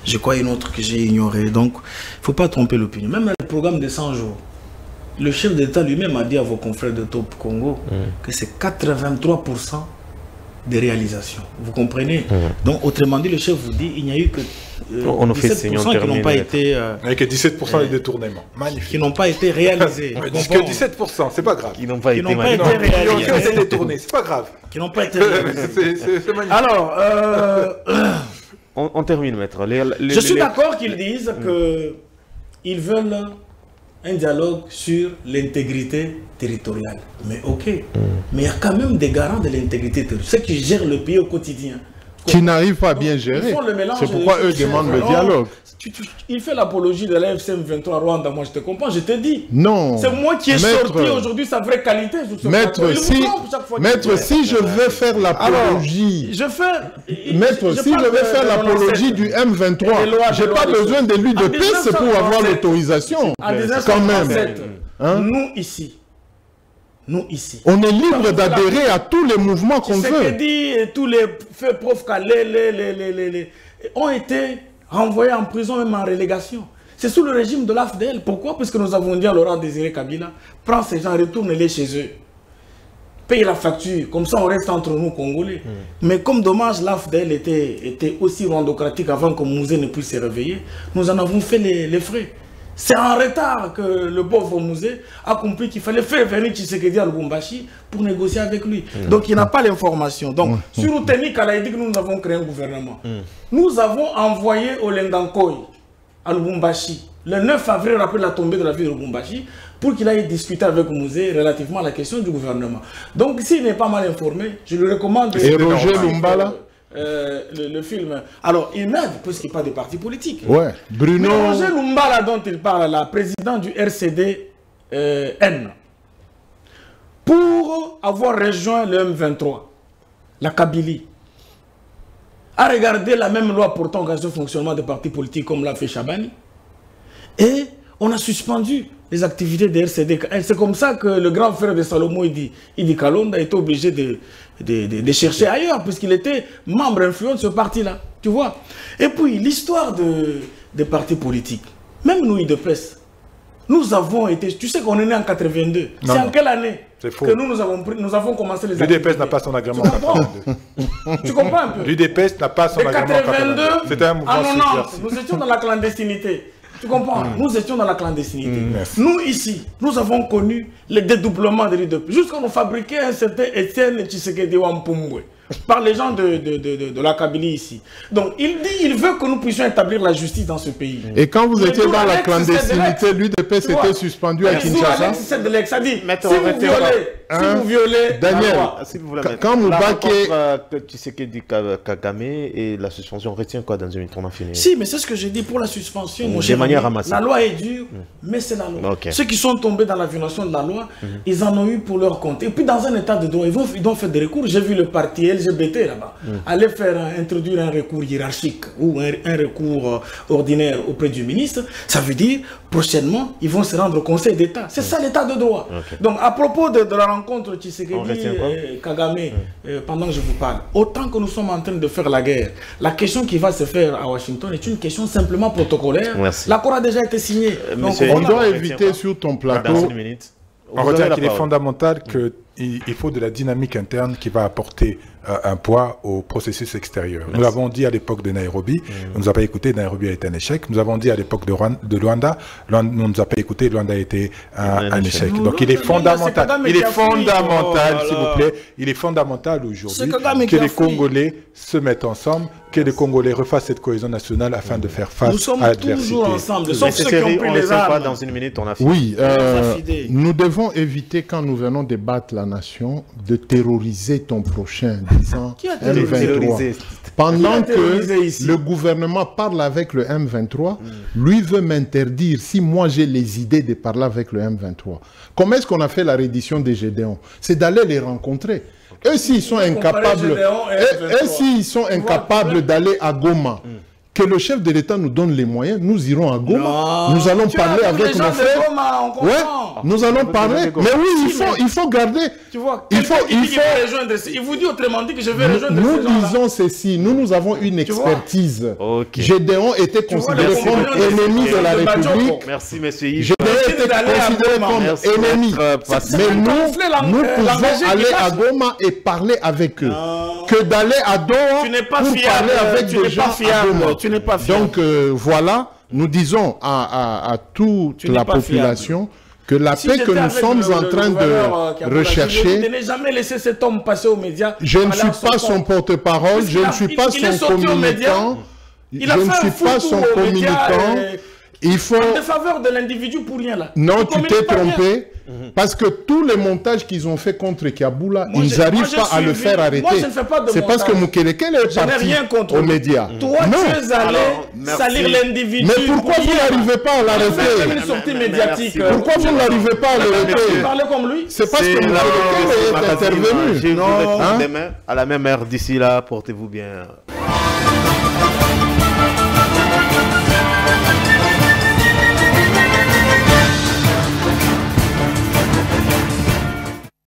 Je crois une autre que j'ai ignorée. Donc, il ne faut pas tromper l'opinion. Même le programme de 100 jours, le chef d'État lui-même a dit à vos confrères de Top Congo que c'est 83% de réalisations. Vous comprenez? Donc, autrement dit, le chef vous dit il n'y a eu que 17% qui n'ont pas été... Avec 17% de détournements. Magnifique. Qui n'ont pas été réalisés. Que 17%, c'est pas grave. Qui n'ont pas été réalisés. Qui ont été détournés, c'est pas grave. Qui n'ont pas été réalisés. C'est magnifique. Alors, on termine, maître. Je suis d'accord qu'ils disent qu'ils veulent un dialogue sur l'intégrité territoriale. Mais ok, mais il y a quand même des garants de l'intégrité territoriale. Ceux qui gèrent le pays au quotidien. Qui n'arrivent pas à bien gérer. C'est pourquoi eux demandent le dialogue. Il fait l'apologie de la FCM 23 Rwanda, moi je te comprends, je te dis. Non. C'est moi qui ai sorti aujourd'hui sa vraie qualité. Maître, si je veux faire l'apologie... Maître, si je veux faire l'apologie du M23, je n'ai pas besoin de l'UDPS pour avoir l'autorisation. Quand même. Nous ici. On est libre d'adhérer à tous les mouvements qu'on veut. Ce que dit tous les faits profs ont été renvoyés en prison, même en relégation. C'est sous le régime de l'AFDL. Pourquoi? Parce que nous avons dit à Laurent Désiré Kabila, prends ces gens, retourne-les chez eux. Paye la facture, comme ça on reste entre nous Congolais. Mais comme dommage, l'AFDL était aussi rwandocratique avant que Mouzé ne puisse se réveiller, nous en avons fait les frais. C'est en retard que le pauvre Mouzé a compris qu'il fallait faire venir Tshisekedi à Lubumbashi pour négocier avec lui. Donc il n'a pas l'information. Donc sur Outeni Kalaïdi, nous avons créé un gouvernement. Nous avons envoyé Olendankoy à Lubumbashi le 9 avril après la tombée de la ville de Lubumbashi pour qu'il aille discuter avec Mouzé relativement à la question du gouvernement. Donc s'il n'est pas mal informé, je lui recommande... Et Roger Lumbala le film. Alors, il m'aide, puisqu'il parle des partis politiques. Ouais, Bruno... Mais Roger Lumbala, dont il parle, là, président du RCD-N, pour avoir rejoint le M23, la Kabylie, a regardé la même loi portant au fonctionnement des partis politiques comme l'a fait Chabani, et on a suspendu les activités des RCD. C'est comme ça que le grand frère de Salomon, Idi Kalonda, a été obligé de chercher ailleurs, puisqu'il était membre influent de ce parti-là. Tu vois? Et puis, l'histoire des partis politiques, même nous, IDPS, nous avons été... Tu sais qu'on est né en 82. C'est en quelle année que nous avons commencé les activités? L'UDPS n'a pas son agrément en 82. Tu comprends un peu? L'UDPS n'a pas son agrément en 82. C'était un mouvement subversif. Nous étions dans la clandestinité. Tu comprends? Nous étions dans la clandestinité. Nous, ici, nous avons connu le dédoublement de l'UDPS. Jusqu'à nous fabriquer un certain Etienne Tshisekedi Wampumbwe par les gens de la Kabylie ici. Donc, il veut que nous puissions établir la justice dans ce pays. Et quand vous étiez dans la clandestinité, l'UDPS était suspendu à Kinshasa. Ça dit, si vous violez Daniel, la loi. Si vous voulez quand Moubaké... tu sais que dit Kagame et la suspension retient quoi dans une minute, on a fini. Si, mais c'est ce que j'ai dit pour la suspension. Mon De cher manière ami, ramassée. la loi est dure, mais c'est la loi. Okay. Ceux qui sont tombés dans la violation de la loi, ils en ont eu pour leur compte. Et puis dans un état de droit, ils vont faire des recours. J'ai vu le parti LGBT là-bas aller introduire un recours hiérarchique ou un recours ordinaire auprès du ministre. Ça veut dire, prochainement, ils vont se rendre au Conseil d'État. C'est ça l'état de droit. Donc à propos de la rencontre Tshisekedi et Kagame, pendant que je vous parle, autant que nous sommes en train de faire la guerre, la question qui va se faire à Washington est une question simplement protocolaire. L'accord a déjà été signé. Donc, on doit éviter sur ton plateau... On retient qu'il est fondamental qu'il faut de la dynamique interne qui va apporter un poids au processus extérieur. Nous l'avons dit à l'époque de Nairobi, on ne nous a pas écouté, Nairobi a été un échec. Nous avons dit à l'époque de Luanda, on ne nous a pas écouté, Luanda a été un échec. Donc il est fondamental, s'il vous plaît, il est fondamental aujourd'hui que les Congolais se mettent ensemble, que les Congolais refassent cette cohésion nationale afin de faire face à l'adversité. Nous sommes toujours ensemble, sauf ceux qui ont pris les armes. Dans une minute, on a fini. Oui, nous devons éviter, quand nous venons débattre la nation, de terroriser ton prochain, disant M23. Pendant que le gouvernement parle avec le M23, lui veut m'interdire, si moi j'ai les idées de parler avec le M23. Comment est-ce qu'on a fait la reddition des Gédéons? C'est d'aller les rencontrer. Eux, s'ils sont incapables, d'aller à Goma, que le chef de l'État nous donne les moyens, nous irons à Goma, nous allons parler avec nos frères. Nous allons parler, mais oui, il faut garder. Tu vois, il vous dit autrement dit que je vais rejoindre. Nous disons ceci, nous avons une expertise. Gédéon était considéré comme ennemi de la République. Merci, monsieur Yves. Gédéon était considéré comme ennemi. Mais nous pouvons aller à Goma et parler avec eux. Que d'aller à Doha pour parler avec des gens à Goma. Tu n'es pas fiable. Donc voilà, nous disons à toute la population que la paix que nous sommes en train de rechercher... Je n'ai jamais laissé cet homme passer aux médias. Je ne suis pas son porte-parole, je ne suis pas son communicant. Je ne suis pas son communicant. Il faut... En défaveur de l'individu pour rien là. Non, tu t'es trompé. Parce que tous les montages qu'ils ont fait contre Kiaboula, ils n'arrivent pas à le faire arrêter. C'est parce que Moukelekele est parti aux médias. Toi, tu es allé salir l'individu. Mais pourquoi vous n'arrivez pas à l'arrêter? Une sortie médiatique. Pourquoi vous n'arrivez pas à l'arrêter? Parler comme lui. C'est parce que Moukelekele est intervenu. Demain, à la même heure, d'ici là, portez-vous bien.